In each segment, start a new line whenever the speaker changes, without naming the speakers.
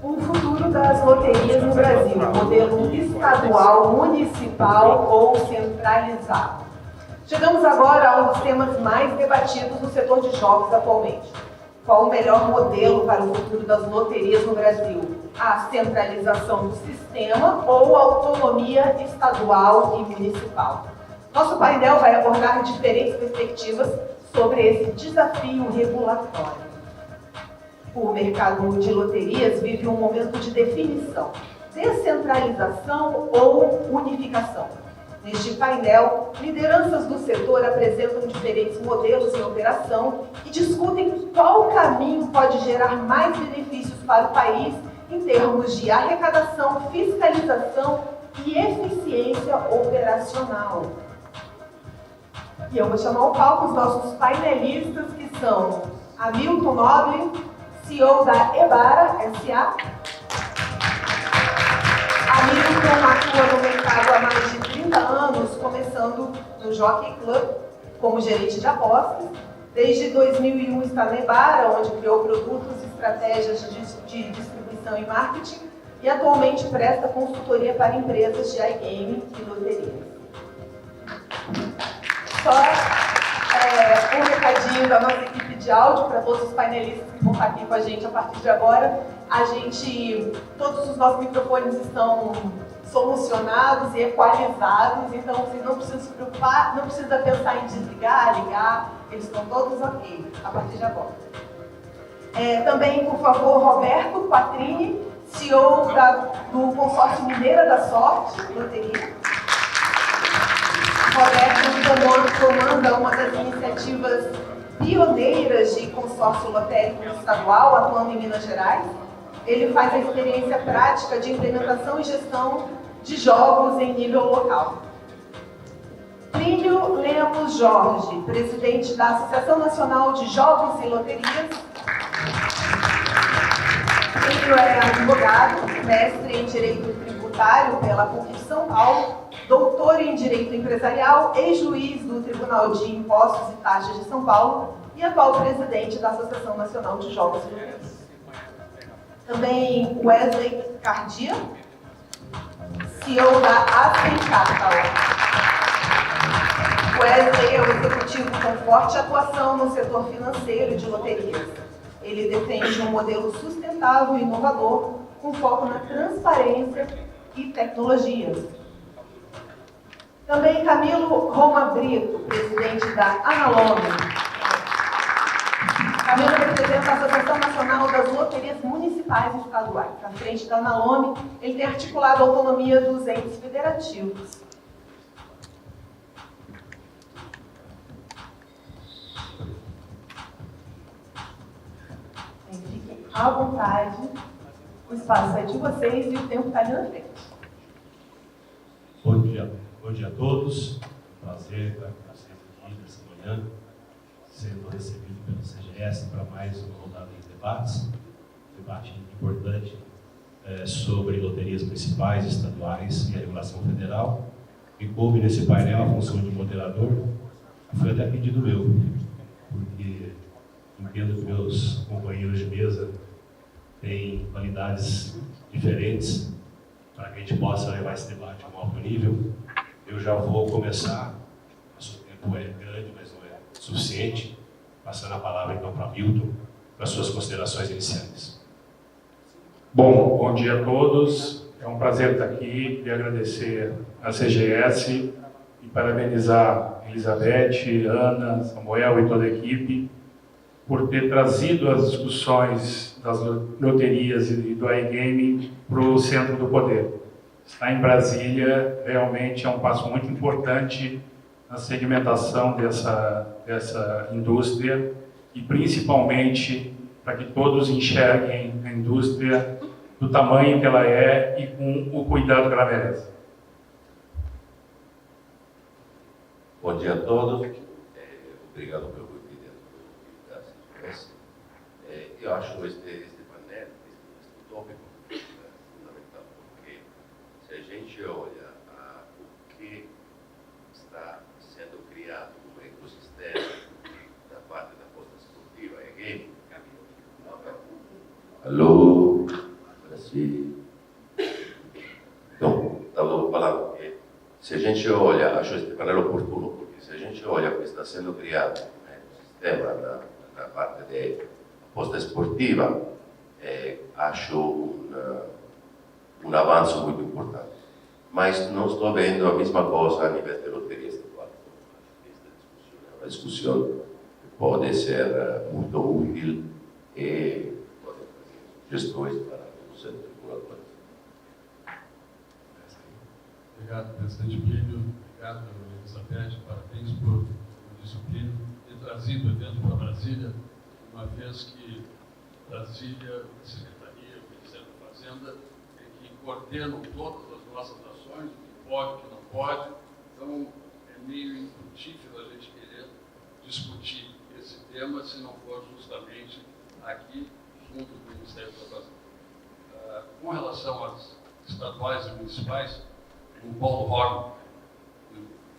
O futuro das loterias no Brasil, modelo estadual, municipal ou centralizado. Chegamos agora a um dos temas mais debatidos no setor de jogos atualmente. Qual o melhor modelo para o futuro das loterias no Brasil? A centralização do sistema ou a autonomia estadual e municipal? Nosso painel vai abordar diferentes perspectivas sobre esse desafio regulatório. O mercado de loterias vive um momento de definição, descentralização ou unificação. Neste painel, lideranças do setor apresentam diferentes modelos em operação e discutem qual caminho pode gerar mais benefícios para o país em termos de arrecadação, fiscalização e eficiência operacional. E eu vou chamar ao palco os nossos painelistas, que são Hamilton Nobre, CEO da Ebara S.A. Hamilton atua no mercado há mais de 30 anos, começando no Jockey Club como gerente de apostas. Desde 2001 está na Ebara, onde criou produtos e estratégias de distribuição e marketing, e atualmente presta consultoria para empresas de iGaming e loterias. Só um recadinho da nossa equipe de áudio para todos os painelistas que vão estar aqui com a gente a partir de agora. Todos os nossos microfones estão solucionados e equalizados, então vocês não precisam se preocupar, não precisa pensar em desligar, ligar, eles estão todos ok a partir de agora. Também, por favor, Roberto Quattrini, CEO do consórcio Mineira da Sorte, loteria. Roberto comanda uma das iniciativas pioneiras de consórcio lotérico estadual, atuando em Minas Gerais. Ele faz a experiência prática de implementação e gestão de jogos em nível local. Plínio Lemos Jorge, presidente da Associação Nacional de Jogos e Loterias. Plínio é advogado, mestre em Direito Tributário pela PUC de São Paulo, doutor em Direito Empresarial, ex-juiz do Tribunal de Impostos e Taxas de São Paulo e atual presidente da Associação Nacional de Jogos e Loterias. Também Wesley Cardia, CEO da Aspen Capital. Wesley é um executivo com forte atuação no setor financeiro e de loterias. Ele defende um modelo sustentável e inovador, com foco na transparência e tecnologia. Também Camilo Roma Brito, presidente da Analome. Camilo representa a Associação Nacional das Loterias Municipais e Estaduais. À frente da Analome, ele tem articulado a autonomia dos entes federativos. Fiquem à vontade, o espaço é de vocês e o tempo está ali na frente.
Bom dia a todos. Prazer estar com vocês aqui nessa manhã, sendo recebido pelo CGS para mais uma rodada de debates. Debate importante sobre loterias municipais, estaduais e a regulação federal. E coube nesse painel a função de moderador. Foi até pedido meu, porque entendo que meus companheiros de mesa têm qualidades diferentes para que a gente possa levar esse debate a um alto nível. Eu já vou começar, nosso tempo é grande, mas não é suficiente, passando a palavra então para Milton, para suas considerações iniciais.
Bom dia a todos, é um prazer estar aqui e agradecer a CGS e parabenizar Elizabeth, Ana, Samuel e toda a equipe por ter trazido as discussões das loterias e do iGaming para o centro do poder. Estar em Brasília realmente é um passo muito importante na segmentação dessa indústria e principalmente para que todos enxerguem a indústria do tamanho que ela é e com o cuidado que ela merece.
Bom dia a todos. Obrigado pelo convite da CGS. Eu acho este painel, este tópico, fundamental, porque se a gente olha o que está sendo criado no ecossistema da parte da aposta esportiva e game. Alô? se a gente olha, acho este painel oportuno, porque se a gente olha o que está sendo criado no sistema, na parte de aposta esportiva, acho um avanço muito importante. Mas não estou vendo a mesma coisa a nível de loteria estadual. Esta discussão é uma discussão que pode ser muito útil e pode fazer sugestões para o centro regulador.
Obrigado, presidente Plínio. Obrigado, Elizabeth. Parabéns por isso, Plínio, ter trazido o evento para Brasília, uma vez que Brasília, a Secretaria, o Ministério da Fazenda, que coordenam todas as nossas ações, o que pode, o que não pode. Então, é meio infrutífero a gente querer discutir esse tema se não for justamente aqui, junto do Ministério da Fazenda. Com relação às estaduais e municipais, o Paulo Horn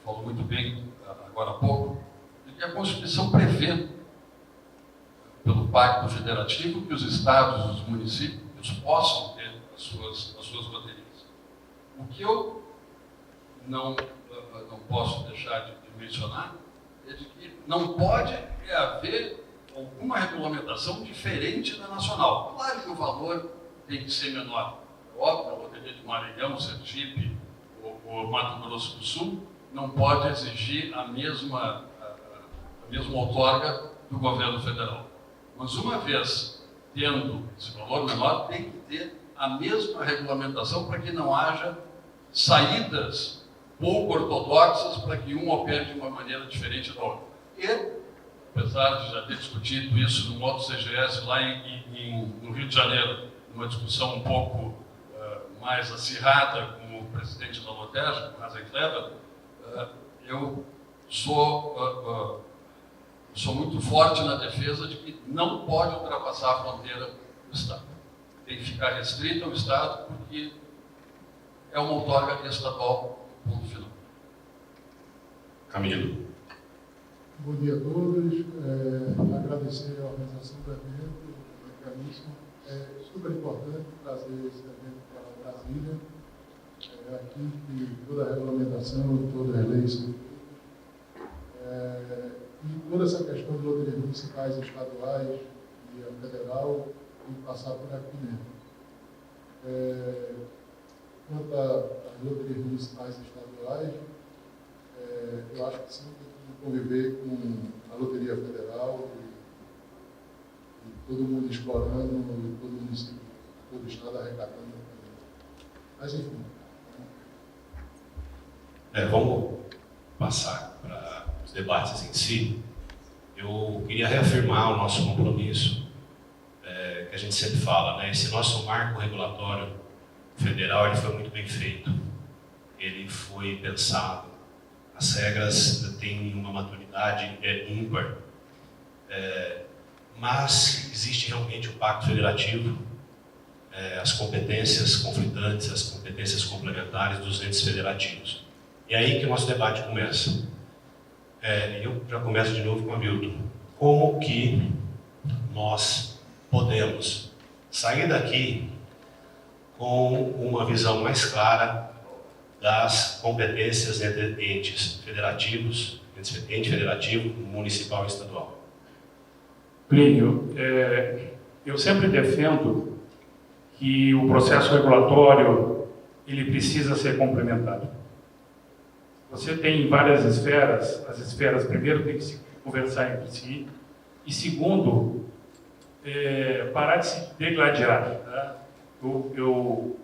falou muito bem agora há pouco, de que a Constituição prevê, pelo Pacto Federativo, que os estados e os municípios possam ter as suas loterias. O que eu não posso deixar de mencionar é de que não pode haver alguma regulamentação diferente da nacional. Claro que o valor tem que ser menor. É óbvio, a loteria de Maranhão, Sergipe, o Mato Grosso do Sul não pode exigir a mesma outorga do governo federal. Mas uma vez tendo esse valor menor, tem que ter a mesma regulamentação para que não haja saídas pouco ortodoxas para que um opere de uma maneira diferente da outra. E, apesar de já ter discutido isso no outro CGS lá no Rio de Janeiro, uma discussão um pouco mais acirrada com o presidente da Lotérgia, com Hazen Kleber, eu sou muito forte na defesa de que não pode ultrapassar a fronteira do Estado. Tem que ficar restrito ao Estado, porque é uma outorga estadual, ponto final.
Camilo.
Bom dia a todos. Agradecer a organização do evento, o mecanismo. É super importante trazer esse evento para Brasília. Aqui que toda a regulamentação, todas as leis e toda essa questão de loterias municipais, estaduais e a federal tem que passar por aqui mesmo. Quanto às loterias municipais e estaduais, eu acho que sim, tem que conviver com a loteria federal e todo mundo explorando, todo município, todo o estado arrecadando. Mas enfim.
Vamos passar para os debates em si. Eu queria reafirmar o nosso compromisso, que a gente sempre fala, né? Esse nosso marco regulatório federal ele foi muito bem feito. Ele foi pensado, as regras têm uma maturidade ímpar, mas existe realmente o Pacto Federativo, as competências conflitantes, as competências complementares dos entes federativos. E é aí que o nosso debate começa. Eu já começo de novo com a Milton. Como que nós podemos sair daqui com uma visão mais clara das competências entre entes federativos, ente federativo, municipal e estadual?
Plínio, eu sempre defendo que o processo regulatório ele precisa ser complementado. Você tem várias esferas, as esferas primeiro têm que se conversar entre si e segundo, parar de se degladiar. Tá? Eu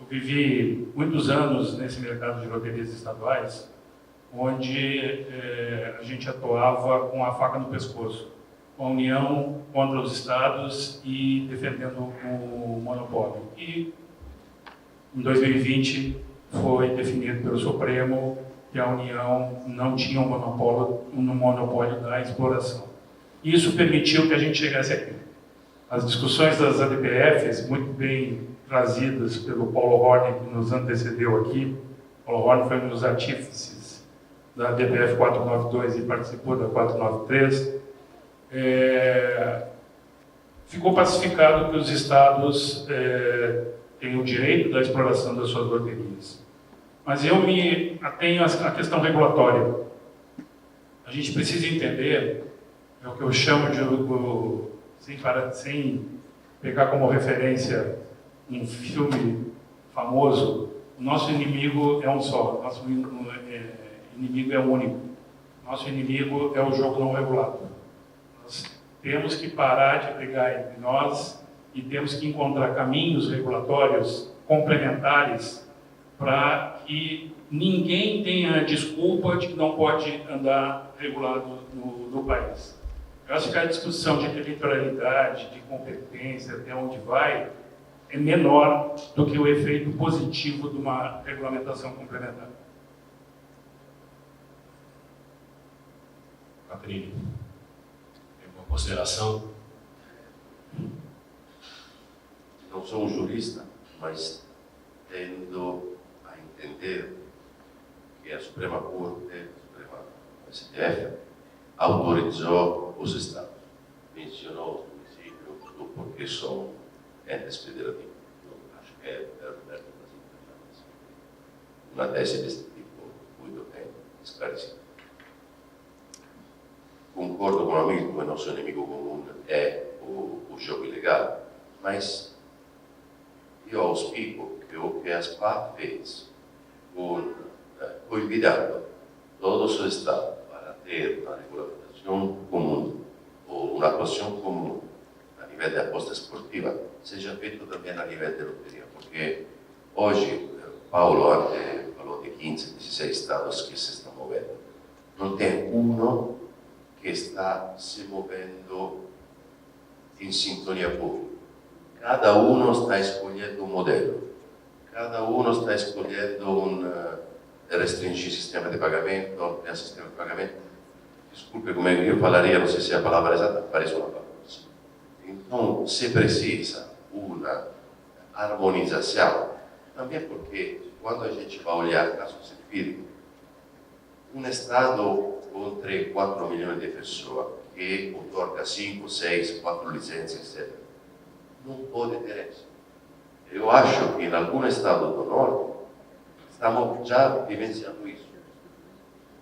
vivi muitos anos nesse mercado de loterias estaduais, onde a gente atuava com a faca no pescoço, com a União contra os estados e defendendo o monopólio. E em 2020 foi definido pelo Supremo que a União não tinha um monopólio da exploração. Isso permitiu que a gente chegasse aqui. As discussões das ADPFs, muito bem trazidas pelo Paulo Horn, que nos antecedeu aqui. Paulo Horn foi um dos artífices da ADPF 492 e participou da 493. Ficou pacificado que os estados têm o direito da exploração das suas loterias. Mas eu me atenho à questão regulatória. A gente precisa entender, é o que eu chamo de, sem pegar como referência um filme famoso, o nosso inimigo é um só, nosso inimigo é único. Nosso inimigo é o jogo não regulado. Nós temos que parar de brigar entre nós e temos que encontrar caminhos regulatórios complementares para que ninguém tenha desculpa de que não pode andar regulado no país. Eu acho que a discussão de territorialidade, de competência, até onde vai, é menor do que o efeito positivo de uma regulamentação complementar.
Catrine, tem uma consideração?
Não sou um jurista, mas tendo a entender que a Suprema Corte, a STF, autorizou os estados, mencionou os municípios, porque são entes federativos. Acho que é perto das internacionais. Uma tese desse tipo, muito bem esclarecida. Concordo com o amigo que o nosso inimigo comum é o jogo ilegal, mas eu auspico que o que a SPA fez, convidando todos os estados para ter uma regulamentação comum ou uma atuação comum a nível de aposta esportiva, seja feito também a nível de loteria, porque hoje, Paulo antes falou de 15, 16 estados que se estão movendo. Não tem um que está se movendo em sintonia pública. Cada um está escolhendo um modelo. Cada um está escolhendo restringir o sistema de pagamento, ampliar o sistema de pagamento. Desculpe como eu falaria, não sei se é a palavra exata, parece uma bagunça. Então, se precisa uma harmonização, também porque quando a gente vai olhar casos empíricos, um Estado com 3, 4 milhões de pessoas que otorga 5, 6, 4 licenças, etc., não pode ter isso. Eu acho que em algum estado do norte estamos já vivenciando isso.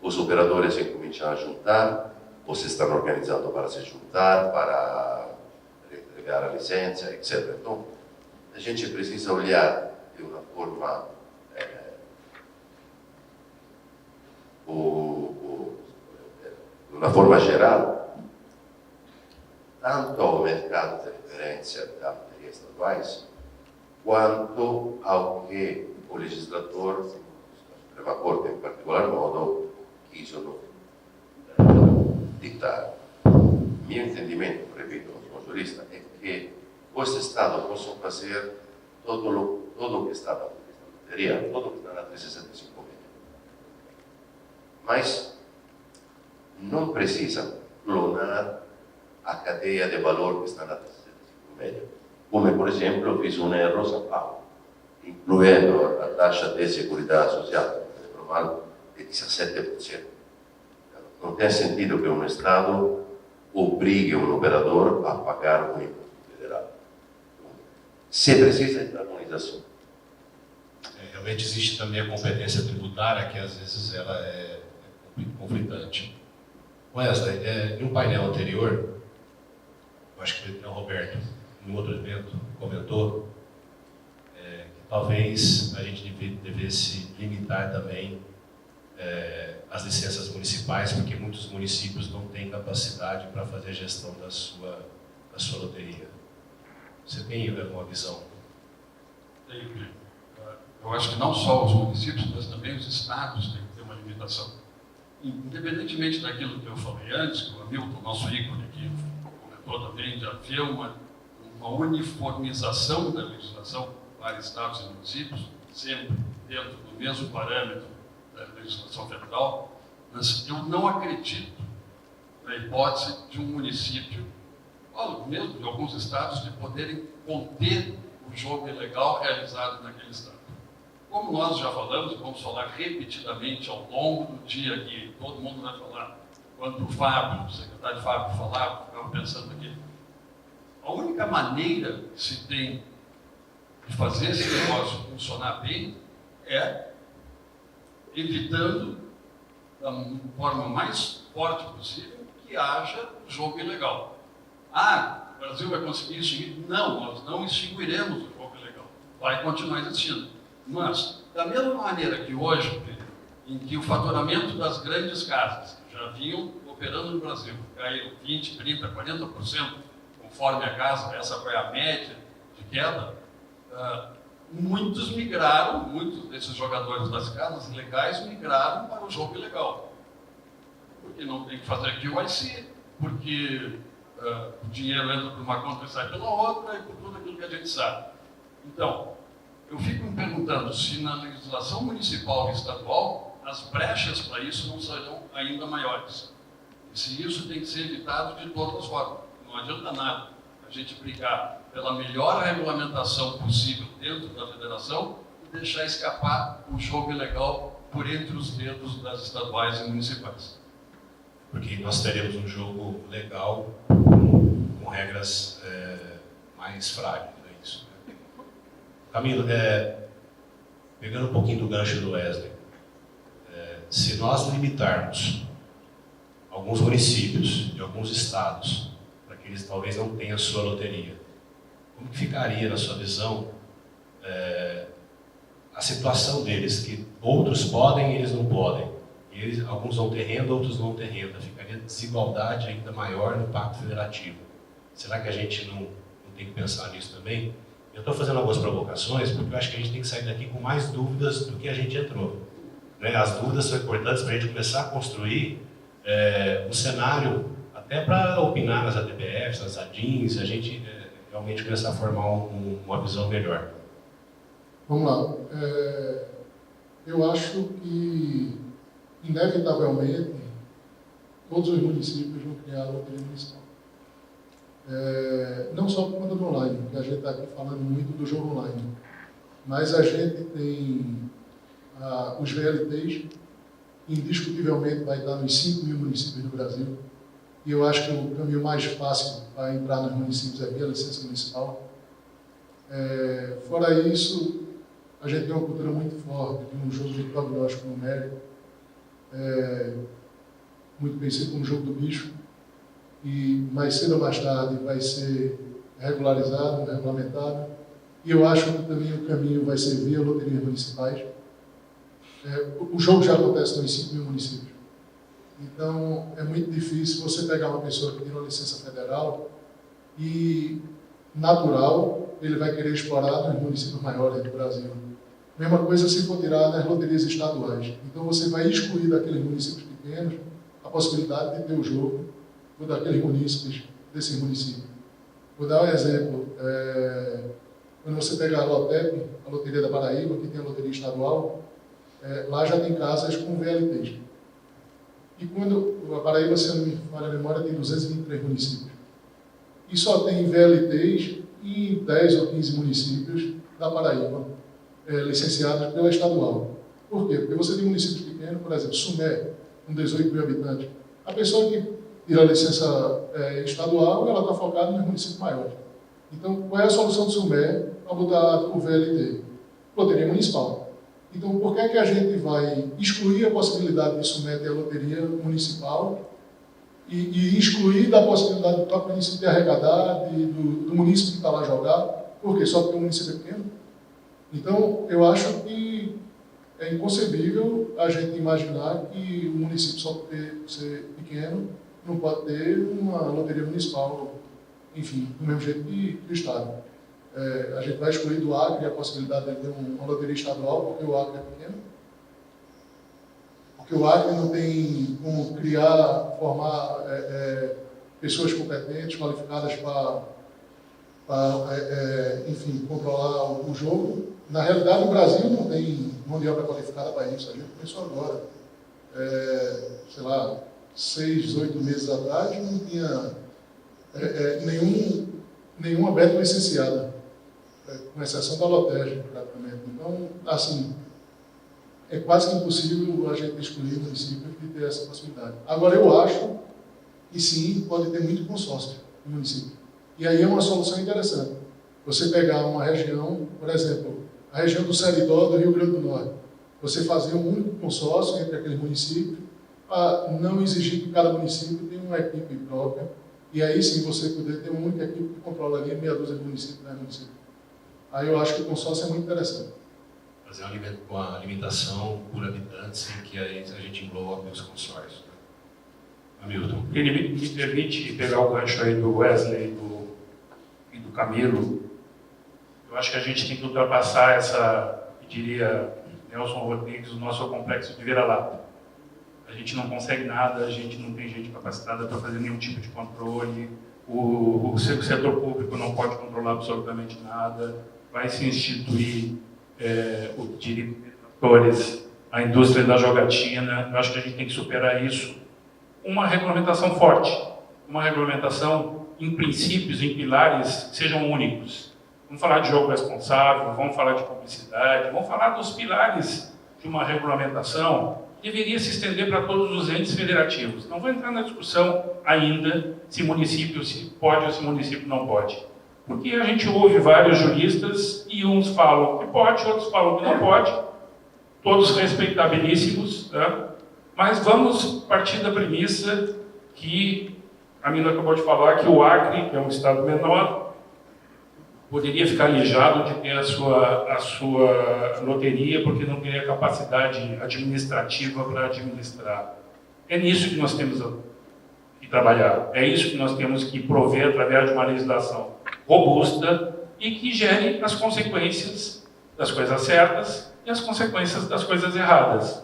Os operadores se começam a juntar, ou se estão organizando para se juntar, para entregar a licença, etc. Então, a gente precisa olhar de uma forma de uma forma geral, tanto ao mercado de referência da loterias estaduais, quanto ao que o legislador, a Suprema Corte em particular modo, quis ditar. Meu entendimento, repito, não sou jurista, é que os Estados possam fazer todo o que está na loteria, todo o que está na 365 milhões. Mas não precisa clonar a cadeia de valor que está na 365 milhões. Como, por exemplo, fiz um erro em São Paulo, incluindo a taxa de seguridade social, normal, de 17%. Não tem sentido que um Estado obrigue um operador a pagar um imposto federal. Se precisa de harmonização.
Realmente existe também a competência tributária, que às vezes ela é conflitante. Wesley, em um painel anterior, eu acho que o Roberto, em outro evento, comentou que talvez a gente devesse limitar também as licenças municipais, porque muitos municípios não têm capacidade para fazer a gestão da sua loteria. Você tem alguma visão?
Tenho. Eu acho que não só os municípios, mas também os estados têm que ter uma limitação. Independentemente daquilo que eu falei antes, que o Hamilton, nosso ícone aqui, comentou também, de haver uma uniformização da legislação para estados e municípios, sempre dentro do mesmo parâmetro da legislação federal, mas eu não acredito na hipótese de um município, ou mesmo de alguns estados, de poderem conter o jogo ilegal realizado naquele estado. Como nós já falamos, vamos falar repetidamente ao longo do dia aqui, todo mundo vai falar. Quando o secretário Fábio falava, ficava pensando aqui, a única maneira que se tem de fazer esse negócio funcionar bem é evitando, da forma mais forte possível, que haja jogo ilegal. O Brasil vai conseguir extinguir? Não, nós não extinguiremos o jogo ilegal. Vai continuar existindo. Mas, da mesma maneira que hoje, em que o faturamento das grandes casas, que já vinham operando no Brasil, caiu 20%, 30%, 40%, conforme a casa, essa foi a média de queda, muitos desses jogadores das casas legais migraram para o jogo ilegal. Porque não tem que fazer QIC, porque o dinheiro entra por uma conta e sai pela outra, e por tudo aquilo que a gente sabe. Então, eu fico me perguntando se na legislação municipal e estadual as brechas para isso não serão ainda maiores. E se isso tem que ser evitado de todas as formas. Não adianta nada a gente brigar pela melhor regulamentação possível dentro da federação e deixar escapar o jogo ilegal por entre os dedos das estaduais e municipais.
Porque nós teremos um jogo legal com regras mais frágeis, é isso. Camilo, pegando um pouquinho do gancho do Wesley, se nós limitarmos alguns municípios de alguns estados para que eles talvez não tenham a sua loteria, como que ficaria, na sua visão, a situação deles, que outros podem e eles não podem? Alguns vão ter renda, outros não vão ter renda. Ficaria desigualdade ainda maior no Pacto Federativo. Será que a gente não tem que pensar nisso também? Eu estou fazendo algumas provocações porque eu acho que a gente tem que sair daqui com mais dúvidas do que a gente entrou. Né? As dúvidas são importantes para a gente começar a construir um cenário, até para opinar nas ADBFs, nas ADINs, a gente realmente começar a formar uma visão melhor.
Vamos lá. Eu acho que, inevitavelmente, todos os municípios vão criar a loteria municipal. Não só por conta do online, porque a gente está aqui falando muito do jogo online, mas a gente tem os VLTs, indiscutivelmente vai estar nos 5 mil municípios do Brasil, e eu acho que o caminho mais fácil para entrar nos municípios é via licença municipal. Fora isso, a gente tem uma cultura muito forte de um jogo de prognóstico numérico, muito conhecido como jogo do bicho, e mais cedo ou mais tarde vai ser regularizado, regulamentado, e eu acho que também o caminho vai ser via loterias municipais. O jogo já acontece nos 5 mil municípios, então é muito difícil você pegar uma pessoa que tem uma licença federal e, natural, ele vai querer explorar nos municípios maiores do Brasil. Mesma coisa se for tirar nas loterias estaduais. Então você vai excluir daqueles municípios pequenos a possibilidade de ter o jogo ou daqueles municípios, desses municípios. Vou dar um exemplo. Quando você pegar a LOTEP, a Loteria da Paraíba, que tem a loteria estadual, lá já tem casas com VLTs. E quando a Paraíba, se eu não me falha a memória, tem 223 municípios. E só tem VLTs em 10 ou 15 municípios da Paraíba, licenciados pela estadual. Por quê? Porque você tem municípios pequenos, por exemplo, Sumé, com 18 mil habitantes. A pessoa que tira a licença estadual, ela está focada nos municípios maiores. Então, qual é a solução do Sumé para botar o VLT? Loteria municipal. Então, por que é que a gente vai excluir a possibilidade de Sumé ter a loteria municipal e excluir da possibilidade do próprio município de arrecadar, do município que está lá jogar? Por quê? Só porque o município é pequeno? Então, eu acho que é inconcebível a gente imaginar que o município, só por ser pequeno, não pode ter uma loteria municipal, enfim, do mesmo jeito que o Estado. A gente vai excluir do Acre a possibilidade de ter uma loteria estadual, porque o Acre é pequeno. Porque o Acre não tem como criar, formar pessoas competentes, qualificadas para enfim, controlar o jogo. Na realidade, o Brasil não tem mão de obra qualificada para isso. A gente começou agora. Sei lá, 6, 8 meses atrás, não tinha nenhuma beta licenciada, com exceção da Lotege, praticamente. Então, assim, é quase que impossível a gente excluir o município de ter essa possibilidade. Agora, eu acho que sim, pode ter muito consórcio no município. E aí é uma solução interessante. Você pegar uma região, por exemplo, a região do Seridó, do Rio Grande do Norte. você fazer um único consórcio entre aqueles municípios, para não exigir que cada município tenha uma equipe própria, e aí sim você poder ter uma única equipe que controlaria meia dúzia de municípios, né, município. Aí eu acho que o consórcio é muito interessante.
Fazer uma alimentação por habitantes em que aí a gente engloba os consórcios. Né? Hamilton.
Ele me permite pegar o gancho aí do Wesley e do Camilo. Eu acho que a gente tem que ultrapassar essa, eu diria, Nelson Rodrigues, o nosso complexo de vira-lata. A gente não consegue nada, a gente não tem gente capacitada para fazer nenhum tipo de controle, o setor público não pode controlar absolutamente nada, vai se instituir o direito de detratores, a indústria da jogatina. Eu acho que a gente tem que superar isso. Uma regulamentação forte, uma regulamentação em princípios, em pilares que sejam únicos. Vamos falar de jogo responsável, vamos falar de publicidade, vamos falar dos pilares de uma regulamentação que deveria se estender para todos os entes federativos. Não vou entrar na discussão ainda se município se pode ou se município não pode. Porque a gente ouve vários juristas e uns falam que pode, outros falam que não pode, todos respeitabilíssimos, tá? Mas vamos partir da premissa que a Mina acabou de falar, que o Acre, que é um estado menor, poderia ficar alijado de ter a sua loteria porque não teria capacidade administrativa para administrar. É nisso que nós temos que trabalhar, é isso que nós temos que prover através de uma legislação robusta e que gere as consequências das coisas certas e as consequências das coisas erradas.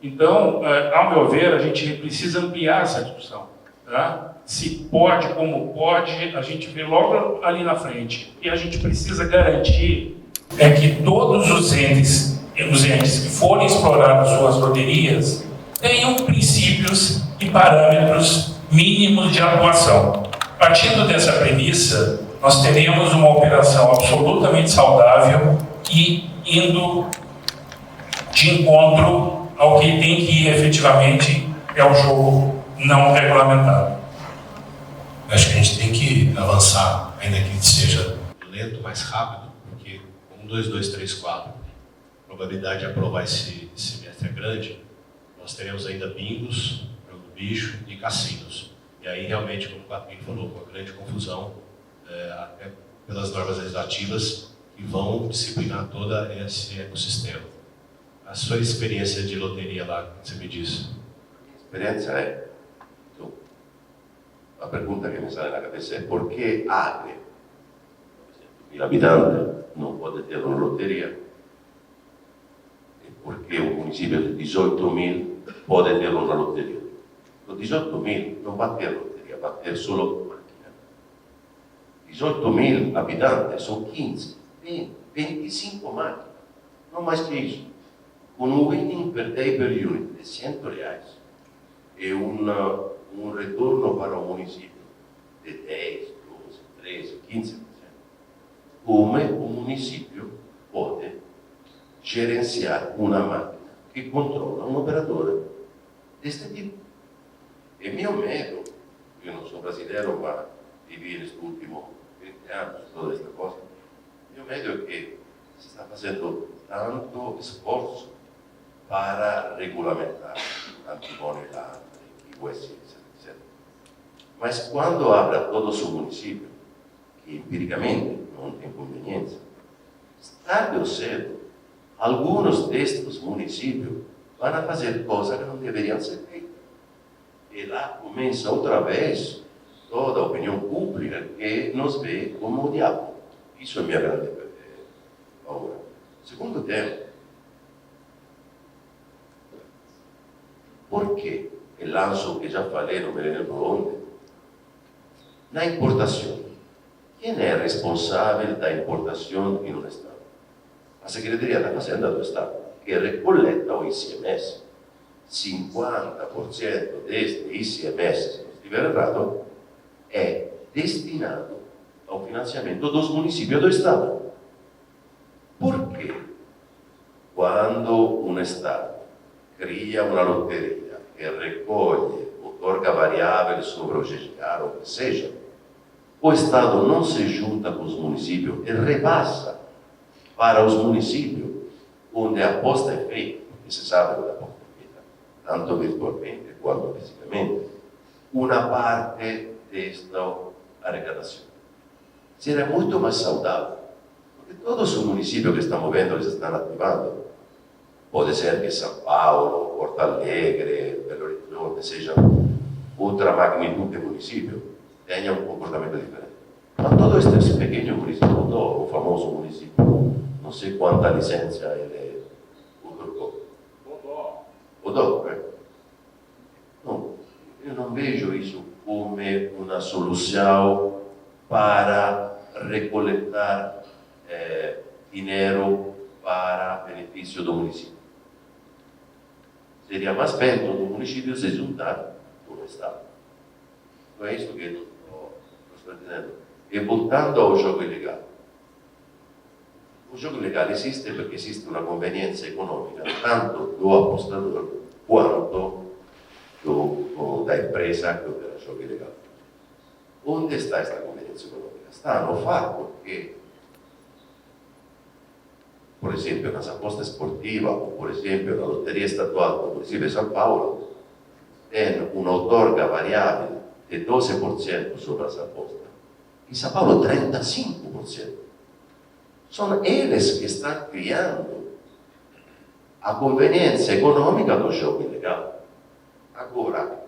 Então, ao meu ver, a gente precisa ampliar essa discussão. Tá? Se pode, como pode, a gente vê logo ali na frente. E a gente precisa garantir que todos os entes que forem explorar suas loterias tenham princípios e parâmetros mínimos de atuação. Partindo dessa premissa, nós teremos uma operação absolutamente saudável e indo de encontro ao que tem que ir efetivamente é o jogo não regulamentado.
Acho que a gente tem que avançar, ainda que seja lento, mais rápido, porque 1, 2, 2, 3, 4, a probabilidade de aprovar esse semestre é grande. Nós teremos ainda bingos, jogo do bicho e cassinos. E aí, realmente, como o Patrick falou, com a grande confusão, até pelas normas legislativas que vão disciplinar todo esse ecossistema. A sua experiência de loteria lá, o que você me disse?
A experiência é... Então, a pergunta que me sai na cabeça é por que Acre, 900.000 habitantes, não pode ter uma loteria? E por que um município de 18.000 pode ter uma loteria? Com 18.000 não vai ter loteria, vai ter solo máquina. 18.000 habitantes são 15, 20, 25 máquinas, não mais que isso. Com um winning per day per unit de R$100 e um retorno para o município de 10, 12, 13, 15%, como o município pode gerenciar uma máquina que controla uma operadora deste tipo? E meu medo, eu não sou brasileiro, mas vivi nestes últimos 20 anos toda esta coisa, meu medo é que se está fazendo tanto esforço para regulamentar antimonidade, IOS, etc. Mas quando abre todo o seu município, que empiricamente não tem conveniência, tarde ou cedo, alguns destes municípios vão a fazer coisas que não deveriam ser feitas. E lá começa outra vez toda a opinião pública que nos vê como o diabo. Isso é minha grande paura. Segundo tema, por que eu lanço o que já falei, não me lembro onde, na importação? Quem é responsável da importação em um Estado? A Secretaria da Fazenda do Estado, que recoleta o ICMS. 50% deste ICMS, se não estiver errado, é destinado ao financiamento dos municípios do Estado. Por quê? Quando um Estado cria uma loteria que recolhe, otorga variáveis sobre o GGR, ou o que seja, o Estado não se junta com os municípios e repassa para os municípios onde a aposta é feita. che si sa dove la porta, tanto virtualmente quanto fisicamente, una parte de esta arrecadación. Será mucho más saludable, porque todos los municipios que estamos viendo que se están activando, puede ser que São Paulo, Porto Alegre, Belo Horizonte, seja outra magnitude de município, tenha um comportamento diferente. Mas todos estes pequenos municípios, o famoso município, não sei quanta licença ele otorgou. Odó, não, eu não vejo isso como uma solução para recoletar dinheiro para benefício do município. Seria mais bem todo o município se juntar com o Estado. Não é isso que eu estou dizendo. E voltando ao jogo ilegal. O jogo ilegal existe porque existe uma conveniência econômica, tanto do apostador quanto da empresa que opera o jogo ilegal. Onde está esta conveniência econômica? Está no fato que, por exemplo, nas apostas esportivas, ou por exemplo, na loteria estadual do município de São Paulo, tem uma outorga variável de 12% sobre as apostas. Em São Paulo, 35%. São eles que estão criando a conveniência econômica do jogo ilegal. Agora,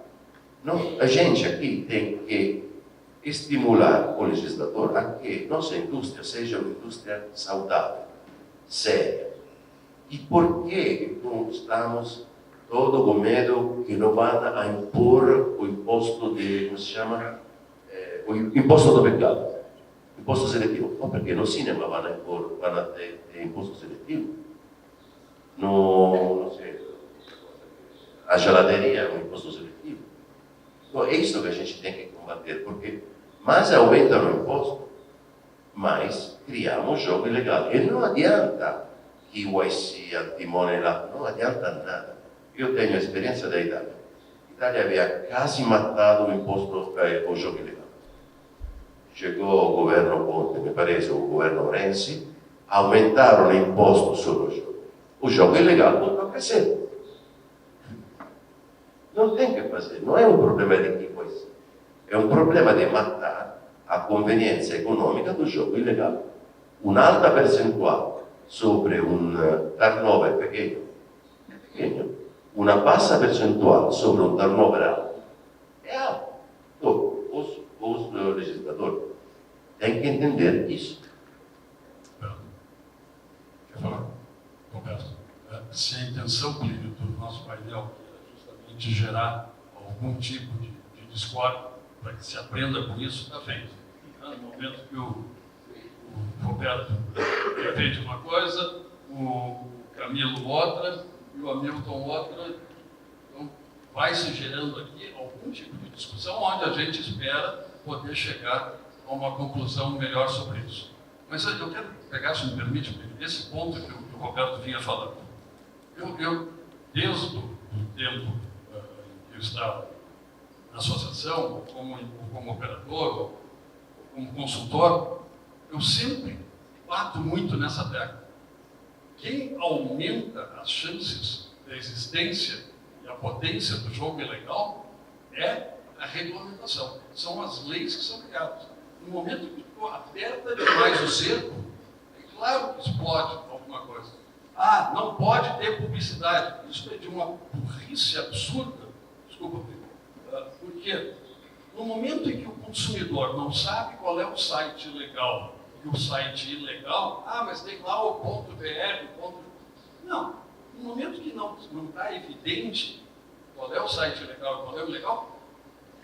a gente aqui tem que estimular o legislador a que nossa indústria seja uma indústria saudável, séria. E por que não estamos todos com medo que não vão a impor o imposto de, como se chama? O imposto do pecado, imposto seletivo? Não, porque no cinema vão ter imposto seletivo. No, não sei, a geladeria é um imposto seletivo. Então, é isso que a gente tem que combater, porque mais aumenta o imposto, mais criamos jogo ilegal. E não adianta que o IC, antimone lá, não adianta nada. Eu tenho a experiência da Itália. A Itália havia quase matado o imposto, o jogo ilegal. Chegou o governo Conte, me parece, o governo Renzi, aumentaram o imposto sobre o jogo. O jogo ilegal voltou a crescer. Não tem que fazer, não é um problema de que coisa. É um problema de matar a conveniência econômica do jogo ilegal. Uma alta percentual sobre um turnover pequeno, uma baixa percentual sobre um turnover alto, é alto. Então, os legisladores têm que entender isso.
Quer falar? Roberto, se a intenção, Plínio, do nosso painel é justamente gerar algum tipo de discórdia para que se aprenda com isso, está feito. No momento que o Roberto defende uma coisa, o Camilo outra e o Hamilton outra, então vai se gerando aqui algum tipo de discussão onde a gente espera poder chegar a uma conclusão melhor sobre isso. Mas eu quero pegar, se me permite, esse ponto que o Roberto vinha falando. Eu desde o tempo que eu estava na associação, ou como operador, ou como consultor, eu sempre bato muito nessa tecla. Quem aumenta as chances da existência e a potência do jogo ilegal é a regulamentação. São as leis que são criadas. No momento que tu aperta demais o cerco, é claro que explode alguma coisa. Ah, não pode ter publicidade. Isso é de uma burrice absurda. Desculpa, porque no momento em que o consumidor não sabe qual é o site legal e o site ilegal, mas tem lá o ponto .br, Não, no momento que não está evidente qual é o site legal e qual é o ilegal,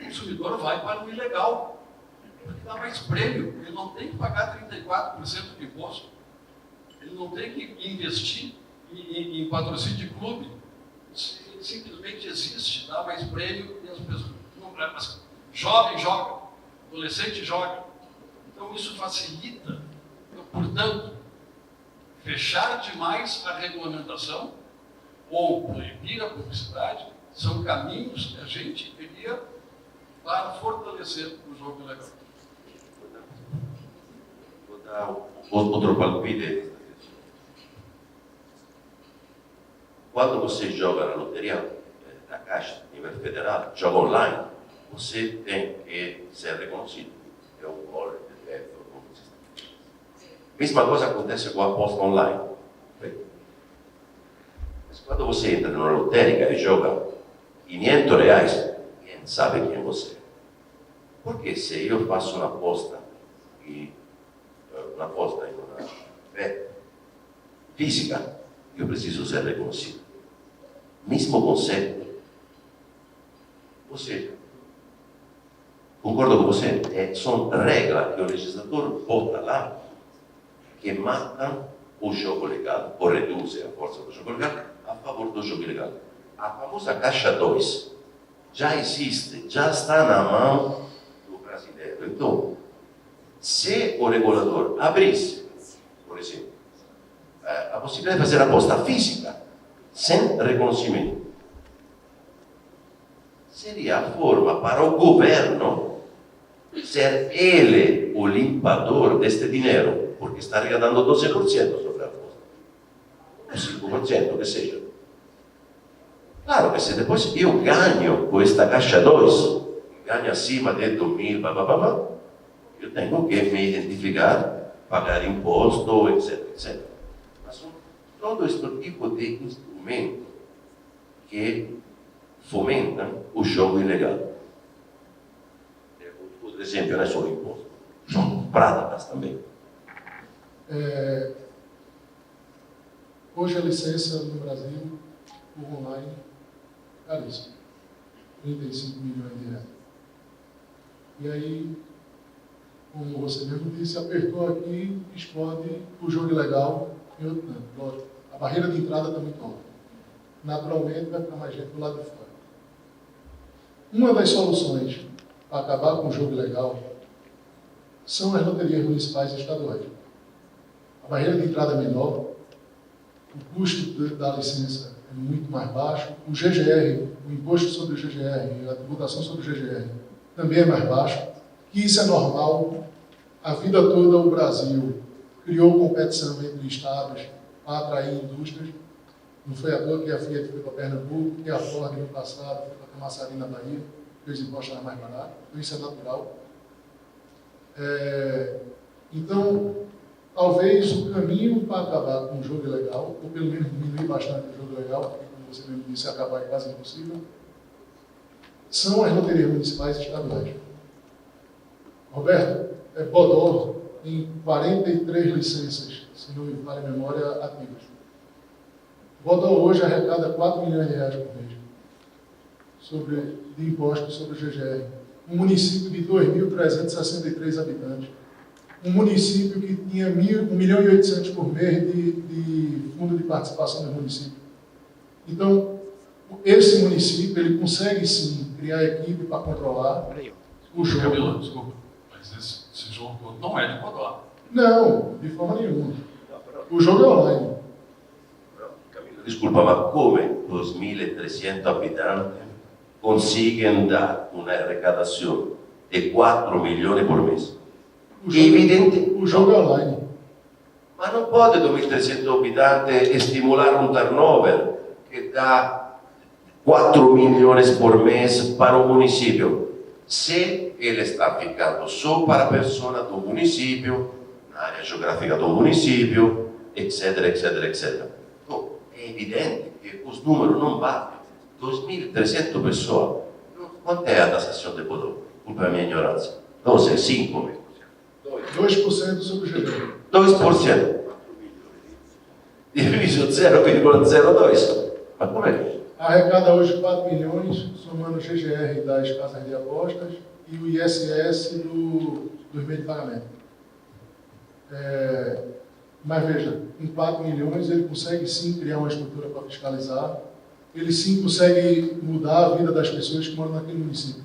o consumidor vai para o ilegal, porque dá mais prêmio, ele não tem que pagar 34% de imposto, ele não tem que investir em patrocínio de clube, simplesmente existe, dá mais prêmio e as pessoas... Jovem joga, adolescente joga. Então isso facilita. Então, portanto, fechar demais a regulamentação ou proibir a publicidade são caminhos que a gente teria para fortalecer o jogo legal.
Vou dar outro palpite. quando você joga na loteria da Caixa, a nível federal, joga online, você tem que ser reconhecido. É um valor de mesma coisa acontece com a aposta online. Mas quando você entra numa lotérica e joga R$500, ninguém sabe quem você é. Porque se eu faço uma aposta em uma física, eu preciso ser reconhecido. Mesmo conceito. Ou seja, concordo com você, são regras que o legislador bota lá que matam o jogo legal, ou reduzem a força do jogo legal a favor do jogo ilegal. A famosa Caixa 2 já existe, já está na mão do brasileiro. Então, se o regulador abrisse, por exemplo, a possibilidade de fazer aposta física sem reconhecimento, seria a forma para o governo ser ele o limpador deste dinheiro, porque estaria dando 12% sobre a aposta, ou 5%, que seja. Claro que se depois eu ganho com esta Caixa 2, ganho acima de 2.000, eu tenho que me identificar, pagar imposto, etc, etc. Mas todo este tipo de instrumento que fomentam o jogo ilegal. Por exemplo, não é só o imposto, são práticas também.
Hoje a licença no Brasil, por online, é caríssima. 35 milhões de reais. E aí, como você mesmo disse, apertou aqui, explode o jogo ilegal em outro canto. Lógico, a barreira de entrada está muito alta. Naturalmente, vai ficar mais gente do lado de fora. Uma das soluções para acabar com o jogo ilegal são as loterias municipais e estaduais. A barreira de entrada é menor, o custo da licença é muito mais baixo, o GGR, o imposto sobre o GGR, a tributação sobre o GGR também é mais baixo, que isso é normal. A vida toda o Brasil criou competição entre estados para atrair indústrias. Não foi à toa que a Fiat foi para Pernambuco, que a Ford no passado foi para Camaçari na Bahia, porque os impostos eram mais baratos, então isso é natural. Então, talvez o caminho para acabar com o jogo ilegal, ou pelo menos diminuir bastante o jogo ilegal, porque, como você mesmo disse, acabar é quase impossível, são as loterias municipais e estaduais. Roberto, Bodó tem 43 licenças, se não me falha a memória, ativas. Bodó hoje arrecada 4 milhões de reais por mês de impostos sobre o GGR. Um município de 2.363 habitantes. Um município que tinha 1.800.000 por mês de fundo de participação do município. Então, esse município ele consegue sim criar equipe para controlar o jogo.
Camilo, desculpa, mas esse jogo não é de Bodó.
Não, de forma nenhuma. O jogo é online.
Desculpa, mas como 2.300 habitantes conseguem dar uma arrecadação de 4 milhões por mês?
O jogo é online.
Mas não pode 2.300 habitantes estimular um turnover que dá 4 milhões por mês para o município, se ele está ficando só para a pessoa do município, na área geográfica do município, etc, etc, etc. Então, é evidente que os números não batem. 2.300 pessoas. Quanto é a taxação de Bodó? Culpa da minha ignorância. 12, 5
2% sobre o GGR.
2%. Diviso 0,02. Mas como é?
Arrecada hoje 4 milhões, somando o GGR das casas de apostas e o ISS dos meios de pagamento. Mas veja, com 4 milhões ele consegue sim criar uma estrutura para fiscalizar, ele sim consegue mudar a vida das pessoas que moram naquele município.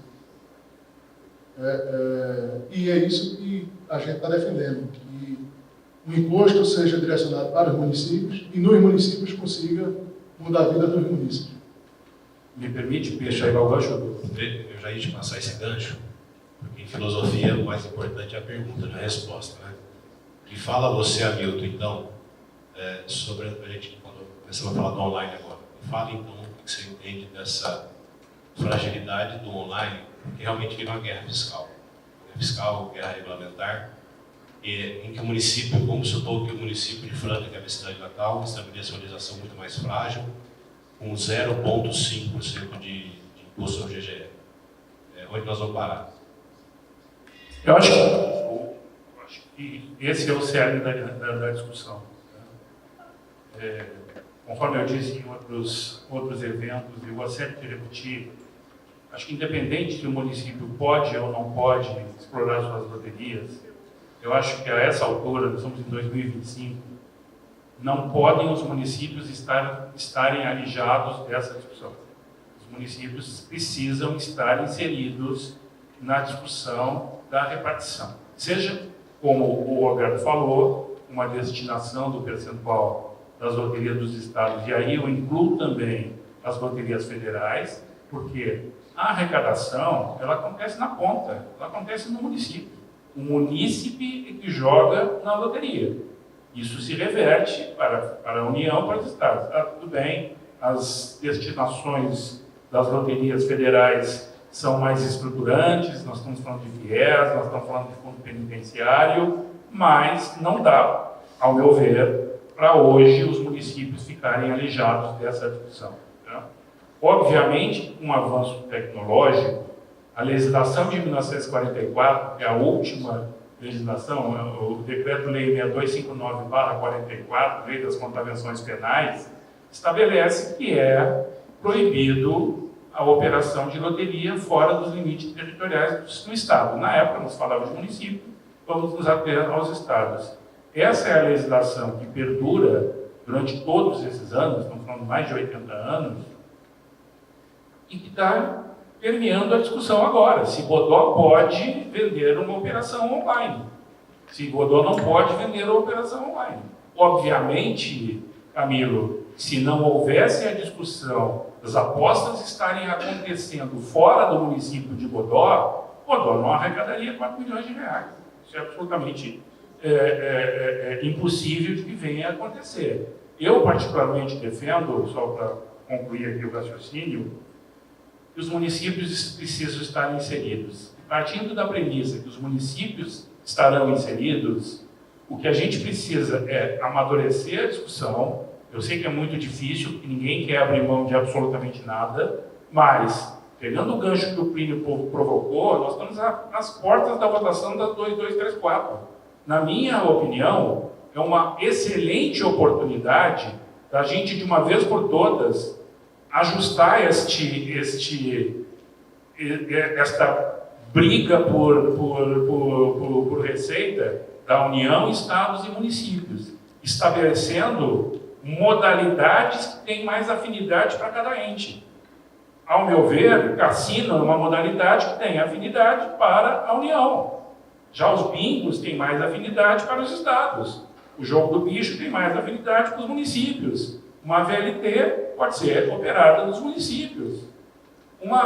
E é isso que a gente está defendendo, que o imposto seja direcionado para os municípios e nos municípios consiga mudar a vida dos municípios.
Me permite, Peixe, aí o gancho?
Eu já ia te passar esse gancho, porque em filosofia o mais importante é a pergunta, não é a resposta, né? Me fala você, Hamilton, então, sobre a gente, quando começamos a falar do online agora. Fala então o que você entende dessa fragilidade do online, que realmente vira uma guerra fiscal. Guerra fiscal, guerra regulamentar, em que o município, vamos supor que o município de Franca, que é a minha cidade natal, estabeleça uma legislação muito mais frágil, com 0,5% de imposto ao GGE. Onde nós vamos parar?
Eu acho que esse é o cerne da discussão. Conforme eu disse em outros eventos, eu vou sempre repetir, acho que independente se o município pode ou não pode explorar suas loterias, eu acho que a essa altura, nós estamos em 2025, não podem os municípios estarem alijados dessa discussão. Os municípios precisam estar inseridos na discussão da repartição. Seja, como o Roberto falou, uma destinação do percentual das loterias dos estados, e aí eu incluo também as loterias federais, porque a arrecadação, ela acontece na ponta, ela acontece no município. O munícipe é que joga na loteria. Isso se reverte para a União, para os estados. Tudo bem, as destinações das loterias federais são mais estruturantes, nós estamos falando de FIES, nós estamos falando de fundo penitenciário, mas não dá, ao meu ver, para hoje os municípios ficarem alijados dessa discussão. Né? Obviamente, com um avanço tecnológico, a legislação de 1944, que é a última legislação, o Decreto-Lei 6259/44, Lei das Contravenções Penais, estabelece que é proibido a operação de loteria fora dos limites territoriais do Estado. Na época, nós falávamos de município, vamos nos ater aos estados. Essa é a legislação que perdura durante todos esses anos, estamos falando de mais de 80 anos, e que está permeando a discussão agora. Se Godó pode vender uma operação online. Se Godó não pode vender uma operação online. Obviamente, Camilo, se não houvesse a discussão das apostas estarem acontecendo fora do município de Godó, Godó não arrecadaria 4 milhões de reais. Isso é absolutamente impossível de que venha a acontecer. Eu, particularmente, defendo, só para concluir aqui o raciocínio, que os municípios precisam estar inseridos. Partindo da premissa que os municípios estarão inseridos, o que a gente precisa é amadurecer a discussão. Eu sei que é muito difícil, porque ninguém quer abrir mão de absolutamente nada, mas, pegando o gancho que o Plínio provocou, nós estamos nas portas da votação da 2234. Na minha opinião, é uma excelente oportunidade da gente, de uma vez por todas, ajustar esta briga por receita da União, estados e municípios, estabelecendo modalidades que têm mais afinidade para cada ente. Ao meu ver, cassino é uma modalidade que tem afinidade para a União. Já os bingos têm mais afinidade para os estados. O jogo do bicho tem mais afinidade para os municípios. Uma VLT pode ser operada nos municípios. Uma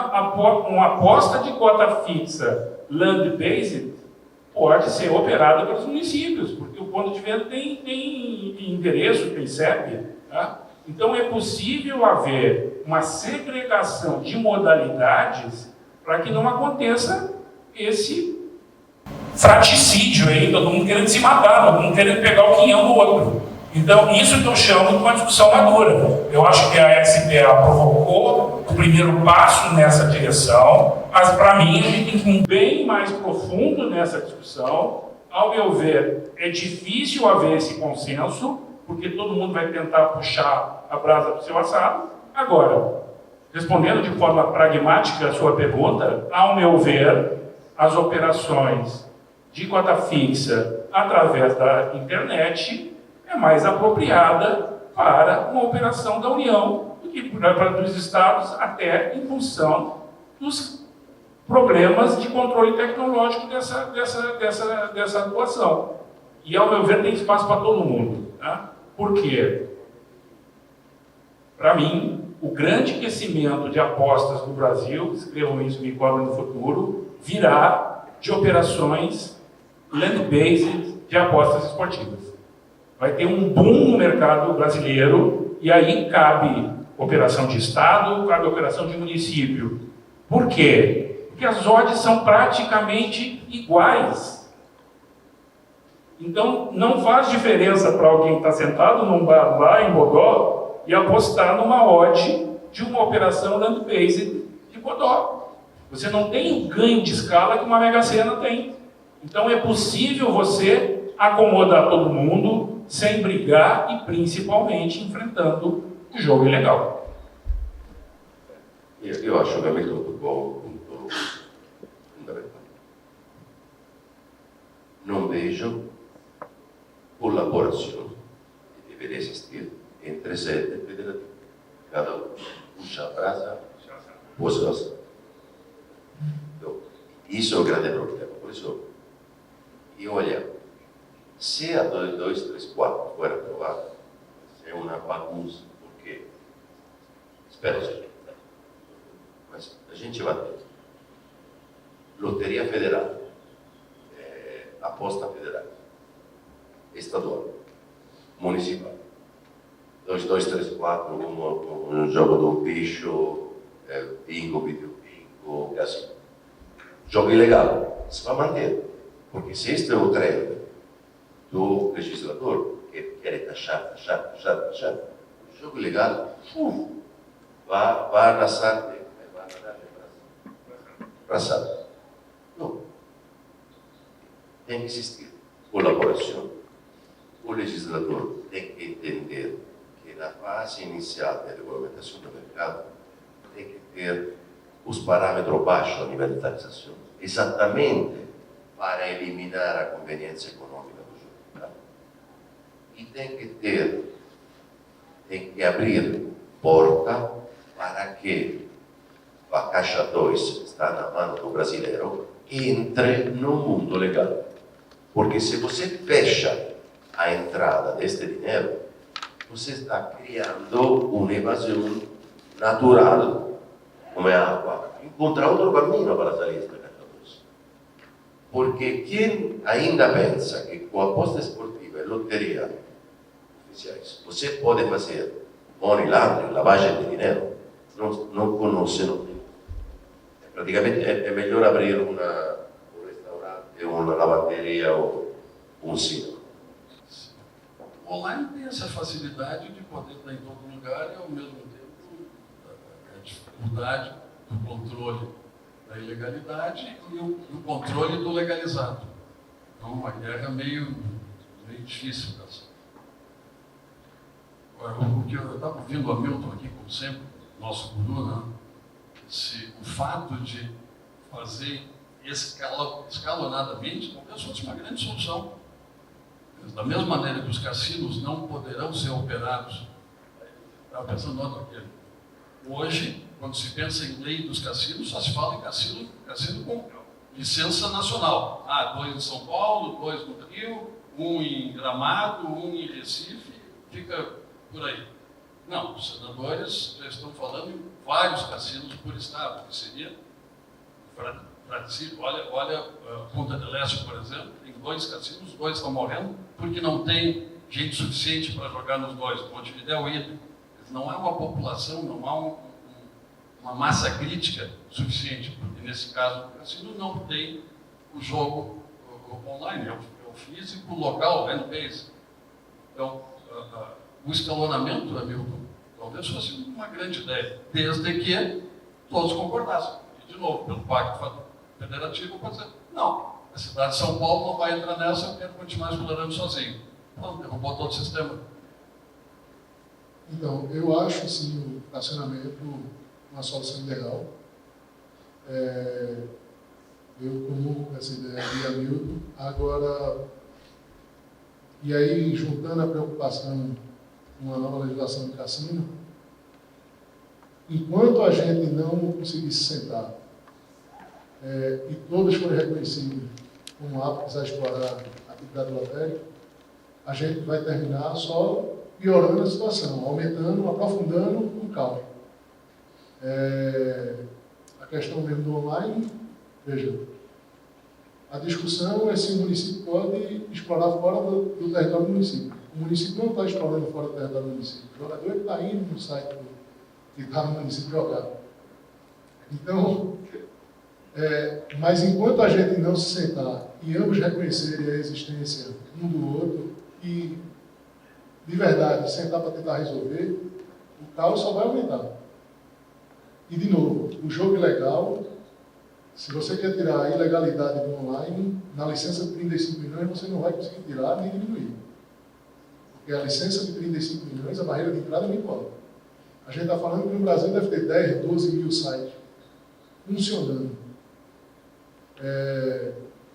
aposta de cota fixa land-based pode ser operada pelos municípios, porque o ponto de venda tem endereço, tem CEP. Tá? Então é possível haver uma segregação de modalidades para que não aconteça esse fraticídio aí, todo mundo querendo se matar, todo mundo querendo pegar o quinhão do outro. Então, isso que eu chamo de uma discussão madura. Eu acho que a SPA provocou o primeiro passo nessa direção, mas, para mim, a gente tem que ir bem mais profundo nessa discussão. Ao meu ver, é difícil haver esse consenso, porque todo mundo vai tentar puxar a brasa para o seu assado. Agora, respondendo de forma pragmática a sua pergunta, ao meu ver, as operações de cota fixa através da internet é mais apropriada para uma operação da União do que para os estados, até em função dos problemas de controle tecnológico dessa atuação. E, ao meu ver, tem espaço para todo mundo. Tá? Por quê? Para mim, o grande crescimento de apostas no Brasil, escrevam isso, me cobrem no futuro, virá de operações land-based de apostas esportivas. Vai ter um boom no mercado brasileiro e aí cabe operação de Estado, cabe operação de município. Por quê? Porque as odds são praticamente iguais. Então, não faz diferença para alguém que está sentado num bar lá em Bodó e apostar numa odd de uma operação land-based de Bodó. Você não tem o ganho de escala que uma Mega Sena tem. Então, é possível você acomodar todo mundo sem brigar e, principalmente, enfrentando o jogo ilegal.
Eu acho que questo tocco un punto fondamentale. Non vejo collaborazione che deve esistere entre sede federative. Cada um puxa a brasa, puxa a brasa. Então, isso é o grande problema. Por isso, eu olho, se a 234 for aprovada, é uma bagunça, porque, espero ser. Mas a gente vai ter loteria federal, aposta federal, estadual, municipal. 2, 2, 3, 4, um jogo do bicho, bingo, video bingo, assim. Jogo ilegal, se vai manter. Porque se este é o trend do legislador, que quer taxar, o jogo ilegal vai arrasar. Não. Tem que existir colaboração. O legislador tem que entender que na fase inicial da regulamentação do mercado tem que ter os parâmetros baixos a nível de taxação, exatamente para eliminar a conveniência econômica do jogo. Tá? E tem que abrir porta para que a Caixa 2 está na mão do brasileiro, entre no mundo legal. Porque se você fecha a entrada deste dinheiro, você está criando uma evasão natural, como é a água. Encontrar outro caminho para sair desta Caixa 2. Porque quem ainda pensa que com a aposta esportiva e loteria oficiais, você pode fazer money laundering, lavagem de dinheiro, não conhece, não tem. Praticamente é melhor abrir um restaurante, uma lavanderia ou um cinema.
O online tem essa facilidade de poder estar em todo lugar e, ao mesmo tempo, a dificuldade do controle da ilegalidade e o controle do legalizado. Então, uma guerra meio difícil dessa. Agora, o que eu estava ouvindo o Hamilton aqui, como sempre, nosso guru, né? O fato de fazer escalonadamente talvez fosse uma grande solução. Da mesma maneira que os cassinos não poderão ser operados, estava pensando outro aqui. Hoje, quando se pensa em lei dos cassinos, só se fala em cassino com licença nacional. 2 em São Paulo, 2 no Rio, 1 em Gramado, 1 em Recife, fica por aí. Não, os senadores já estão falando em vários cassinos por estado, que seria olha Punta del Este, por exemplo, tem 2 cassinos, 2 estão morrendo, porque não tem gente suficiente para jogar nos 2. Montevidéu e Idem. Não há uma população, não há uma massa crítica suficiente, porque nesse caso o cassino não tem o jogo online, é o físico local, land-based. Então, o escalonamento, Hamilton, talvez fosse uma grande ideia, desde que todos concordassem. E, de novo, pelo Pacto Federativo, pode dizer, não, a cidade de São Paulo não vai entrar nessa, eu quero continuar explorando sozinho. Então, derrubou todo o sistema.
Então, eu acho, sim, o fracionamento uma solução legal. Eu comungo com essa ideia de Hamilton. Agora, e aí, juntando a preocupação com a nova legislação do cassino, enquanto a gente não conseguir se sentar e todos forem reconhecidos como aptos a explorar a atividade lotérica, a gente vai terminar só piorando a situação, aumentando, aprofundando o caos. A questão mesmo do online, veja, a discussão é se o município pode explorar fora do território do município. O município não está explorando fora do território do município. O jogador está indo no site que está no município jogar. Então, mas enquanto a gente não se sentar e ambos reconhecerem a existência um do outro e, de verdade, sentar para tentar resolver, o caos só vai aumentar. E, de novo, o jogo ilegal, se você quer tirar a ilegalidade do online, na licença de 35 milhões você não vai conseguir tirar nem diminuir. Porque a licença de 35 milhões, a barreira de entrada é muito alta. A gente está falando que no Brasil deve ter 10, 12 mil sites funcionando.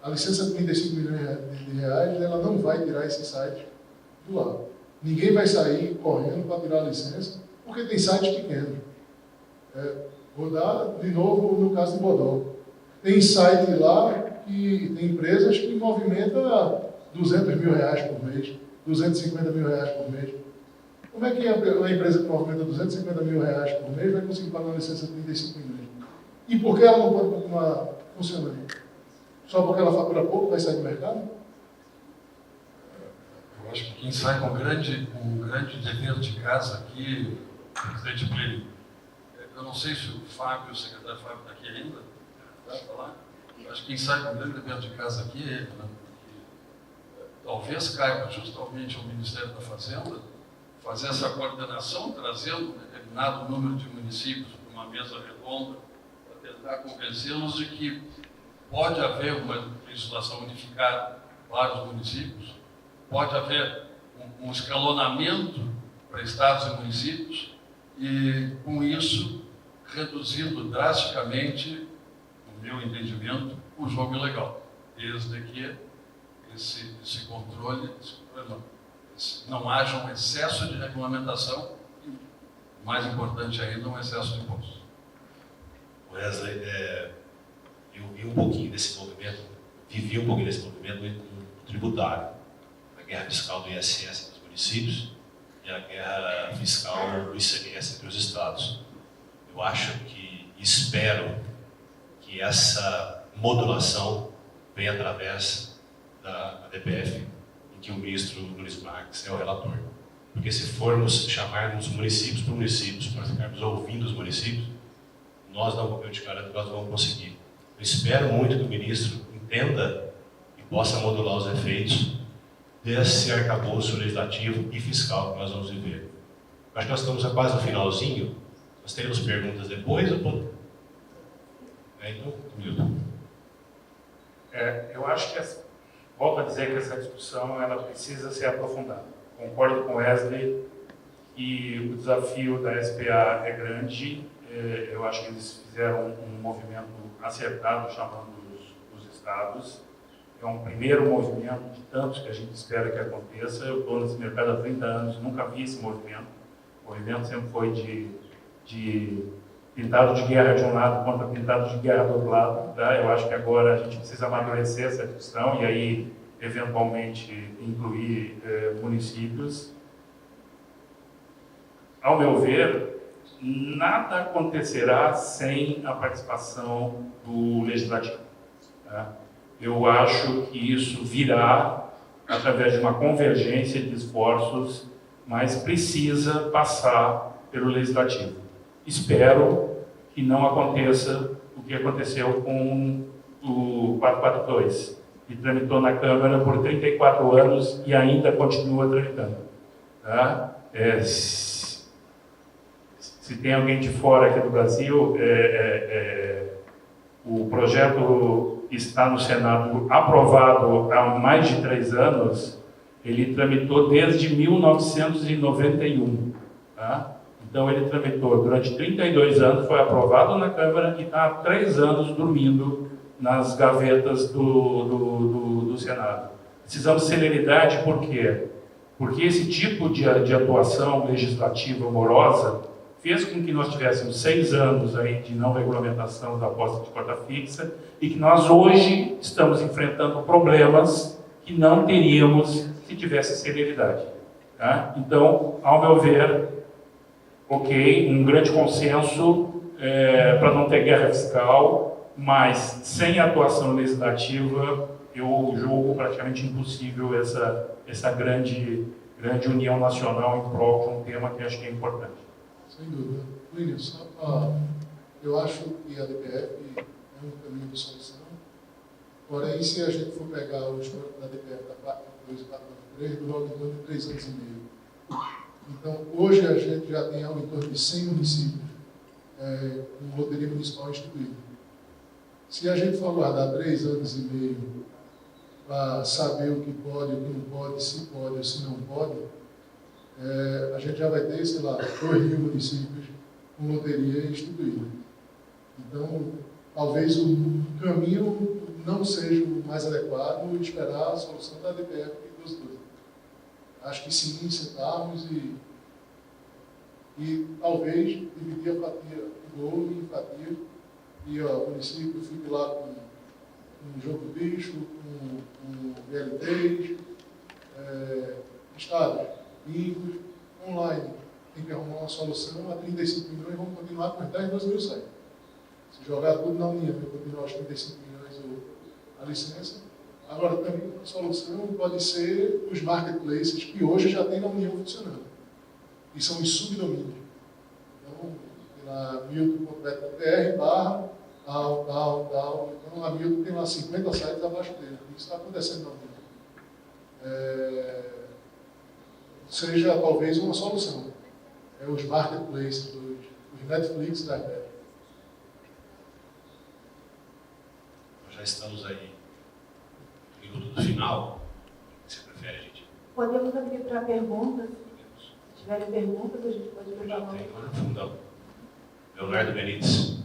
A licença de 35 milhões de reais, ela não vai tirar esses sites do ar. Ninguém vai sair correndo para tirar a licença, porque tem sites pequenos. Vou dar de novo no caso de Bodó. Tem site lá que tem empresas que movimentam 200 mil reais por mês, 250 mil reais por mês. Como é que uma empresa que movimenta 250 mil reais por mês vai conseguir pagar uma licença de 35 milhões? E por que ela não pode continuar funcionando? Só porque ela fatura pouco vai sair do mercado?
Eu acho que quem sai com um grande dever de casa aqui, presidente Plínio, eu não sei se o Fábio, o secretário Fábio, está aqui ainda, vai falar? Eu acho que quem sai com um grande dever de casa aqui é ele, né? Talvez caiba justamente ao Ministério da Fazenda fazer essa coordenação, trazendo um determinado número de municípios para uma mesa redonda, para tentar convencê-los de que pode haver uma legislação unificada para os municípios, pode haver um escalonamento para estados e municípios e, com isso, reduzindo drasticamente, no meu entendimento, o jogo ilegal, desde que esse controle não haja um excesso de regulamentação e, mais importante ainda, um excesso de impostos.
Wesley, eu vi um pouquinho desse movimento, vivi um pouquinho desse movimento no tributário, a guerra fiscal do ISS entre os municípios e a guerra fiscal do ICMS entre os estados. Eu acho que, espero que essa modulação venha através da DPF, em que o ministro Nunes Marques é o relator. Porque se formos chamarmos municípios por municípios, para ficarmos ouvindo os municípios, eu te garanto que nós não vamos conseguir. Eu espero muito que o ministro entenda e possa modular os efeitos desse arcabouço legislativo e fiscal que nós vamos viver. Acho que nós estamos quase no finalzinho. Nós teremos perguntas depois? Então, Milton.
Eu acho que, volto a dizer que essa discussão ela precisa ser aprofundada. Concordo com Wesley que o desafio da SPA é grande. Eu acho que eles fizeram um movimento acertado, chamando os estados. É um primeiro movimento de tantos que a gente espera que aconteça. Eu estou nesse mercado há 30 anos, nunca vi esse movimento. O movimento sempre foi de pintado de guerra de um lado contra pintado de guerra do outro lado. Tá? Eu acho que agora a gente precisa amadurecer essa discussão e aí, eventualmente, incluir municípios. Ao meu ver, nada acontecerá sem a participação do Legislativo. Tá? Eu acho que isso virá através de uma convergência de esforços, mas precisa passar pelo Legislativo. Espero que não aconteça o que aconteceu com o 442, que tramitou na Câmara por 34 anos e ainda continua tramitando. Tá? Se tem alguém de fora aqui do Brasil, o projeto está no Senado aprovado há mais de 3 anos, ele tramitou desde 1991. Tá? Então, ele tramitou durante 32 anos, foi aprovado na Câmara e está há 3 anos dormindo nas gavetas do Senado. Precisamos de celeridade, por quê? Porque esse tipo de atuação legislativa morosa fez com que nós tivéssemos 6 anos aí de não regulamentação da posse de cota fixa e que nós hoje estamos enfrentando problemas que não teríamos se tivesse celeridade. Tá? Então, ao meu ver, um grande consenso para não ter guerra fiscal, mas sem atuação legislativa, eu julgo praticamente impossível essa grande grande união nacional em prol de um tema que acho que é importante.
Sem dúvida. Plínio, eu acho que a DPF é um caminho de solução. Porém, se a gente for pegar o histórico da DPF da parte 2 e parte 3, durou em torno de 3 anos e meio. Então, hoje a gente já tem algo em torno de 100 municípios com loteria municipal instituída. Se a gente for aguardar 3 anos e meio para saber o que pode, o que não pode, se pode ou se não pode, a gente já vai ter, sei lá, 2.000 municípios com loteria instituída. Então, talvez o caminho não seja o mais adequado esperar a solução da DPF de 12. Acho que sim, sentarmos e talvez dividir a fatia do bolo em fatia e o município fique lá com um jogo do bicho, com VL3, estados, bingos, online. Tem que arrumar uma solução a 35 milhões e vamos continuar com os 10, 12 mil saem. Se jogar tudo na União e continuar os 35 milhões a licença. Agora, também uma solução pode ser os marketplaces que hoje já tem na União funcionando. E são os subdomínios. Então, na milton.bet.br tal. Então, a Milton tem lá 50 sites abaixo dele. Isso está acontecendo na União. Seja talvez uma solução. Os marketplaces, os Netflix da América.
Nós já estamos aí no minuto do final. O que você prefere, gente?
Podemos abrir para perguntas. Se tiverem perguntas, a gente pode levar a mão.
Agora no fundão. Leonardo Benítez.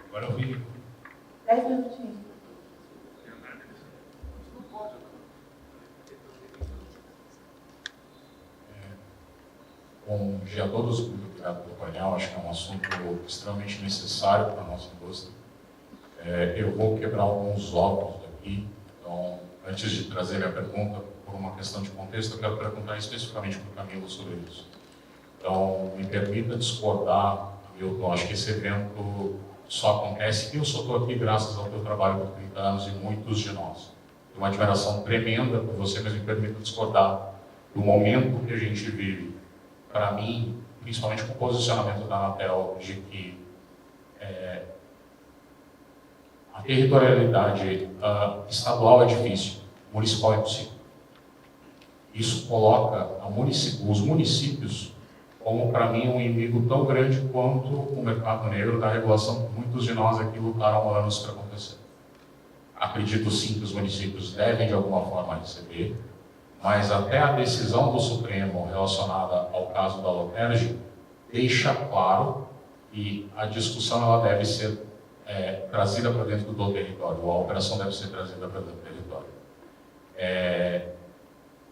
Agora eu vi.
10 minutinhos.
Bom dia a todos, muito obrigado pelo painel. Acho que é um assunto extremamente necessário para a nossa indústria. Eu vou quebrar alguns óculos aqui. Então, antes de trazer minha pergunta, por uma questão de contexto, eu quero perguntar especificamente para o Camilo sobre isso. Então, me permita discordar, Milton. Acho que esse evento só acontece, e eu só estou aqui graças ao teu trabalho por 30 anos e muitos de nós. Tenho uma admiração tremenda por você, mas me permita discordar do momento que a gente vive. Para mim, principalmente com o posicionamento da Anatel, de que a territorialidade estadual é difícil, municipal é possível. Isso coloca os municípios como, para mim, um inimigo tão grande quanto o mercado negro da regulação que muitos de nós aqui lutaram anos para acontecer. Acredito sim que os municípios devem, de alguma forma, receber, mas até a decisão do Supremo relacionada ao caso da Loterge deixa claro que a discussão ela deve ser trazida para dentro do território, a operação deve ser trazida para dentro do território.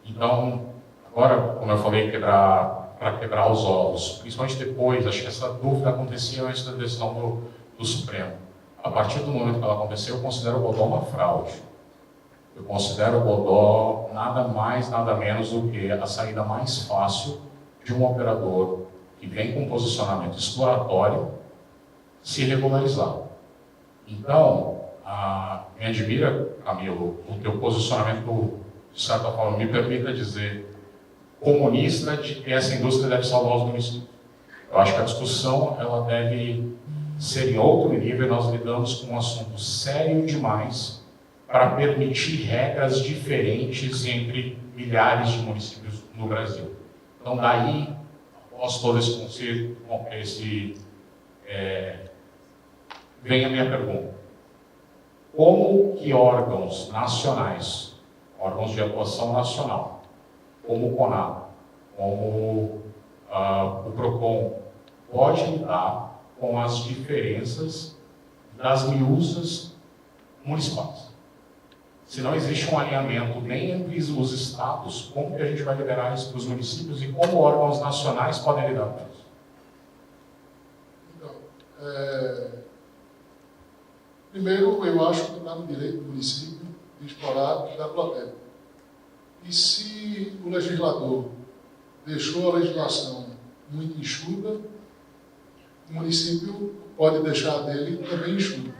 Então, agora, como eu falei, para quebrar os ovos, principalmente depois, acho que essa dúvida acontecia antes da decisão do Supremo. A partir do momento que ela aconteceu, eu considero o Bodó uma fraude. Eu considero o Bodó nada mais, nada menos do que a saída mais fácil de um operador que vem com um posicionamento exploratório se regularizar. Então, me admira, Camilo, o teu posicionamento, de certa forma, me permita dizer, comunista, de que essa indústria deve salvar os municípios. Eu acho que a discussão ela deve ser em outro nível. Nós lidamos com um assunto sério demais para permitir regras diferentes entre milhares de municípios no Brasil. Então, daí, após todo esse conceito, vem a minha pergunta. Como que órgãos nacionais, órgãos de atuação nacional, como o CONAB, como o PROCON, pode lidar com as diferenças das miúças municipais? Se não existe um alinhamento nem entre os estados, como que a gente vai liberar isso para os municípios e como órgãos nacionais podem lidar com isso?
Então, primeiro, eu acho que está no direito do município de explorar da Protec. E se o legislador deixou a legislação muito enxuta, o município pode deixar dele também enxuta.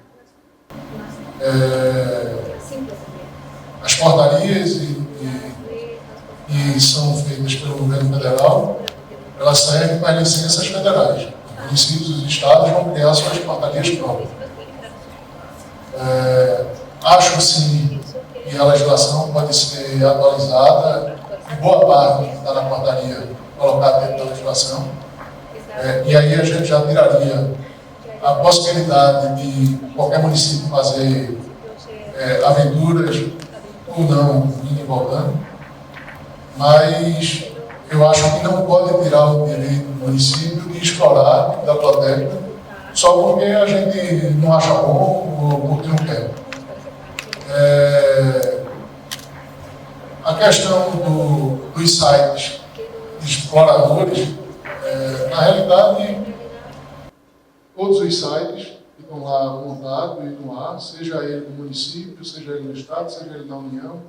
As portarias e que são feitas pelo governo federal, elas servem para as licenças federais. Os municípios e os estados vão criar suas portarias próprias. Acho, sim, que a legislação pode ser atualizada, e boa parte que está na portaria colocada dentro da legislação, e aí a gente já tiraria a possibilidade de qualquer município fazer aventuras ou não, indo e voltando, mas eu acho que não pode tirar o direito do município de explorar da biblioteca só porque a gente não acha bom ou porque não quer. A questão dos sites exploradores, na realidade, todos os sites que estão lá montados e no ar, seja ele no município, seja ele no estado, seja ele na União,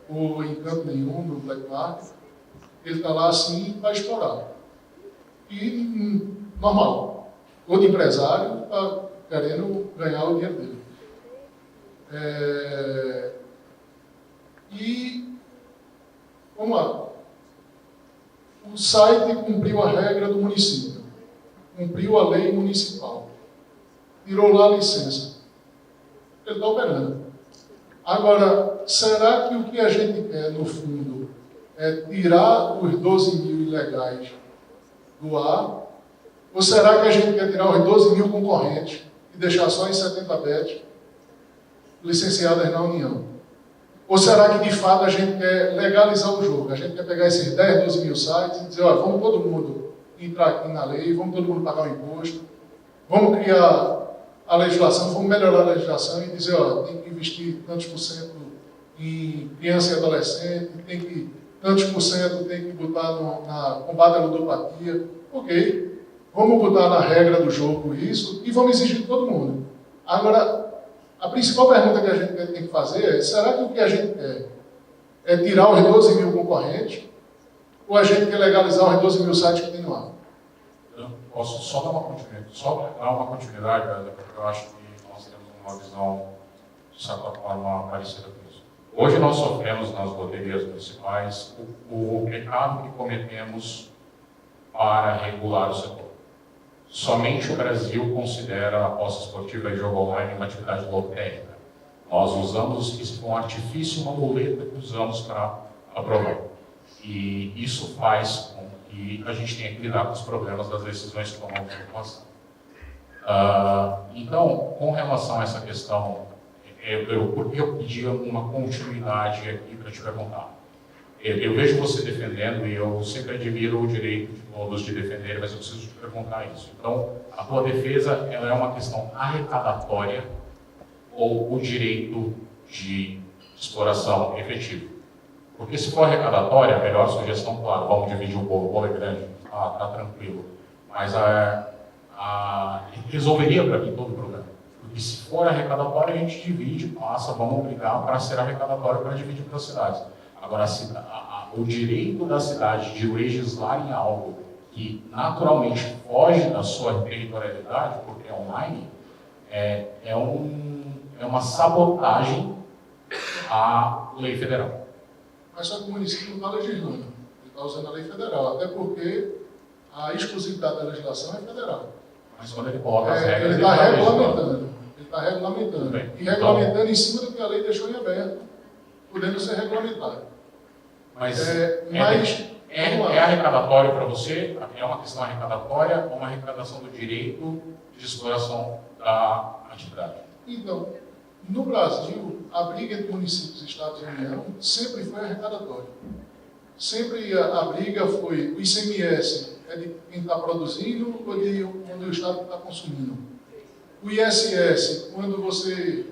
ou em canto nenhum, no Black Market, ele está lá assim para explorar. E normal, todo empresário está querendo ganhar o dinheiro dele. E, vamos lá, o site cumpriu a regra do município, cumpriu a lei municipal, tirou lá a licença, ele está operando. Agora, será que o que a gente quer, no fundo, é tirar os 12 mil ilegais do ar? Ou será que a gente quer tirar os 12 mil concorrentes e deixar só em 70 bets licenciadas na União? Ou será que, de fato, a gente quer legalizar o jogo? A gente quer pegar esses 10, 12 mil sites e dizer, olha, vamos todo mundo entrar aqui na lei, vamos todo mundo pagar o imposto, vamos criar a legislação, vamos melhorar a legislação e dizer, olha, tem que investir tantos por cento em criança e adolescente, tantos por cento tem que botar na combate à ludopatia. Ok, vamos botar na regra do jogo isso e vamos exigir de todo mundo. Agora, a principal pergunta que a gente tem que fazer é, será que o que a gente quer é tirar os 12 mil concorrentes ou a gente quer legalizar os 12 mil sites que tem no ar?
Eu posso só dar uma continuidade, porque eu acho que nós temos uma visão, de certa forma, parecida com isso. Hoje nós sofremos nas loterias municipais o pecado que cometemos para regular o setor. Somente o Brasil considera a aposta esportiva e jogo online uma atividade lotérica. Nós usamos isso como um artifício, uma muleta que usamos para aprovar. E isso faz com que a gente tenha que lidar com os problemas das decisões que tomamos no passado. Então, com relação a essa questão, por que eu pedi uma continuidade aqui para te perguntar? Eu vejo você defendendo e eu sempre admiro o direito de todos de defender, mas eu preciso te perguntar isso. Então, a tua defesa ela é uma questão arrecadatória ou o direito de exploração efetivo? Porque se for arrecadatória, a melhor sugestão, claro, vamos dividir o bolo é grande, tá tranquilo. Mas resolveria para mim todo o problema. Porque se for arrecadatória, a gente divide, passa, vamos brigar para ser arrecadatório para dividir para as cidades. Agora, o direito da cidade de legislar em algo que naturalmente foge da sua territorialidade, porque é online, é uma sabotagem à lei federal.
Mas só que o município não está legislando, ele está usando a lei federal, até porque a exclusividade da legislação é federal.
Mas quando ele coloca as regras,
ele está regulamentando. Ele está regulamentando.
Bem,
e regulamentando em cima do que a lei deixou em aberto, podendo ser regulamentado.
Mas
é
arrecadatório para você? É uma questão arrecadatória ou uma arrecadação do direito de exploração da atividade?
Então, no Brasil, a briga entre municípios, estados e União sempre foi arrecadatória. Sempre a briga foi o ICMS é de quem está produzindo ou de onde o Estado está consumindo. O ISS, quando você...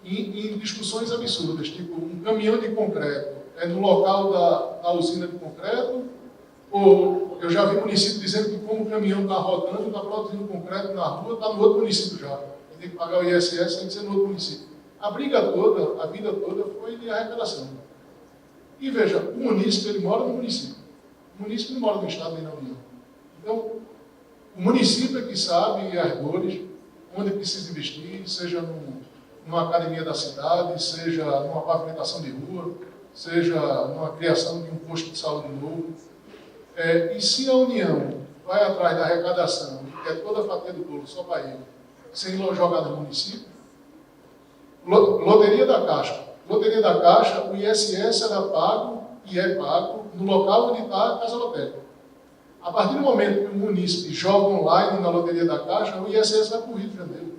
Em discussões absurdas, tipo, um caminhão de concreto é no local da usina de concreto, ou eu já vi município dizendo que como o caminhão está rodando, está produzindo concreto na rua, está no outro município já. Tem que pagar o ISS sem ser no outro município. A briga toda, a vida toda foi de arrecadação. E veja, o município, ele mora no município. O município não mora no Estado nem na União. Então, o município é que sabe as dores, onde precisa investir, seja numa academia da cidade, seja numa pavimentação de rua, seja uma criação de um posto de saúde novo. E se a União vai atrás da arrecadação, que é toda a fatia do bolo só para ele, sem jogar no município, loteria da Caixa. Loteria da Caixa, o ISS era pago e é pago no local onde está a casa lotérica. A partir do momento que o munícipe joga online na loteria da Caixa, o ISS vai para o Rio de Janeiro.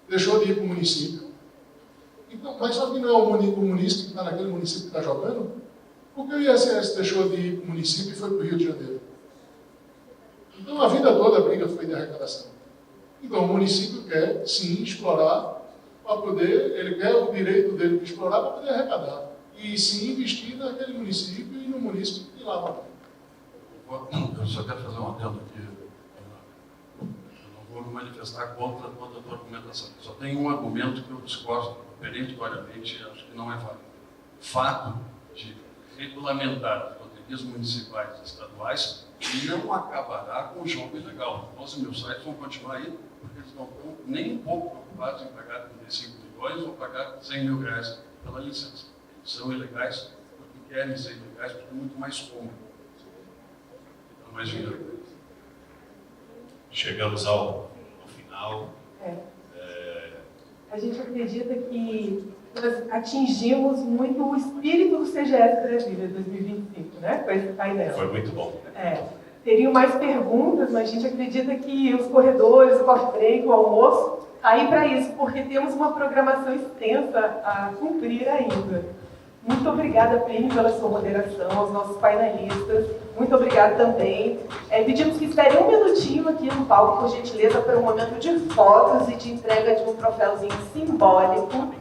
Deixou de ir para o município. Então, mas só que não é o munícipe que está naquele município que está jogando? Por que o ISS deixou de ir para o município e foi para o Rio de Janeiro? Então, a vida toda a briga foi de arrecadação. Então, o município quer, sim, explorar para poder, ele quer o direito dele de explorar para poder arrecadar. E sim, investir naquele município e no município que lá vai.
Eu só quero fazer uma adendo aqui. Eu não vou me manifestar contra toda a tua argumentação. Só tem um argumento que eu discordo perentoriamente e acho que não é válido. O fato de regulamentar as loterias municipais e estaduais não acabará com o jogo ilegal. 12 mil sites vão continuar aí, porque eles não estão nem um pouco preocupados em pagar 35 milhões ou pagar 100 mil reais pela licença. Eles são ilegais porque querem ser ilegais, porque é muito mais cômodo. Mais dinheiro.
Chegamos ao final.
A gente acredita que nós atingimos muito o espírito do CGS Brasília 2025, né? Com esse painel.
Foi muito bom.
Teriam mais perguntas, mas a gente acredita que os corredores, o coffee break, o almoço, está aí para isso, porque temos uma programação extensa a cumprir ainda. Muito obrigada, Plínio, pela sua moderação, aos nossos painelistas. Muito obrigada também. Pedimos que esperem um minutinho aqui no palco, por gentileza, para um momento de fotos e de entrega de um troféuzinho simbólico.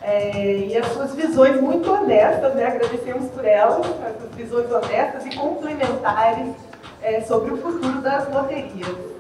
E as suas visões muito honestas, né? Agradecemos por elas, essas visões honestas e complementares sobre o futuro das loterias.